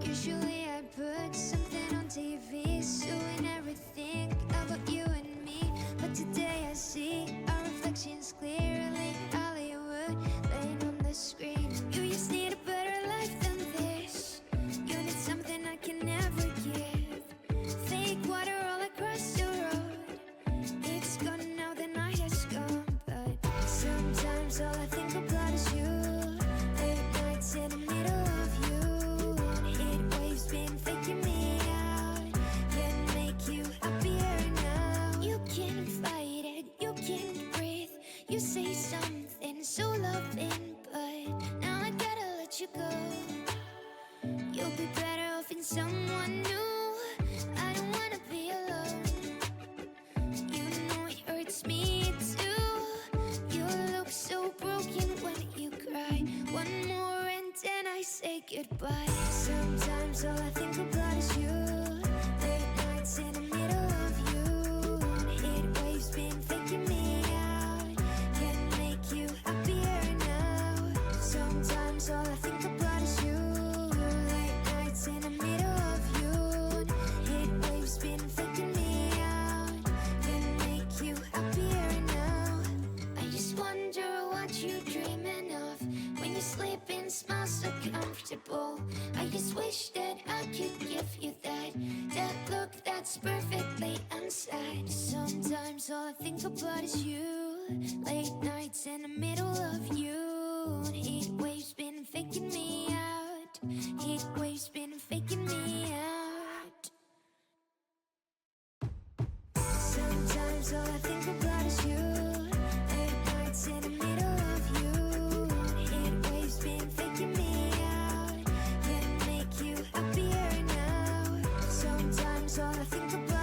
S3: Usually I put something on TV, showing everything about you and me. But today I see our reflections clearly. Hollywood laying on the screen. You just need a better life than this. You need something I can never give. Fake water all across the road. It's gone now, the night has come. But sometimes all I think about is you. Late nights in the middle of you. Heat waves been faking me out. Can make you happier now. You can fight it, you can breathe. You say something so loving, but now I gotta let you go. You'll be better off in someone new. I don't wanna be alone. You know it hurts me too. You look so broken when you cry. One more and then I say goodbye. Sometimes all I think about is you. Late nights in the middle of you. Heat waves been faking me out. Can make you happier now. Sometimes all I think about is you. Late nights in the middle of you. Heat waves been faking me out. Can make you happier now. I just wonder what you're dreaming of when you sleep and smell so comfortable. I just wish that I could give you that look that's perfectly unsaid. Sometimes all I think about is you. Late nights in the middle of you. Heat waves been faking me out. Heat waves been faking me out. Sometimes all I think about is you. Late nights in the middle of you. Heat waves been faking me out. Can make you happier now. Sometimes all I think about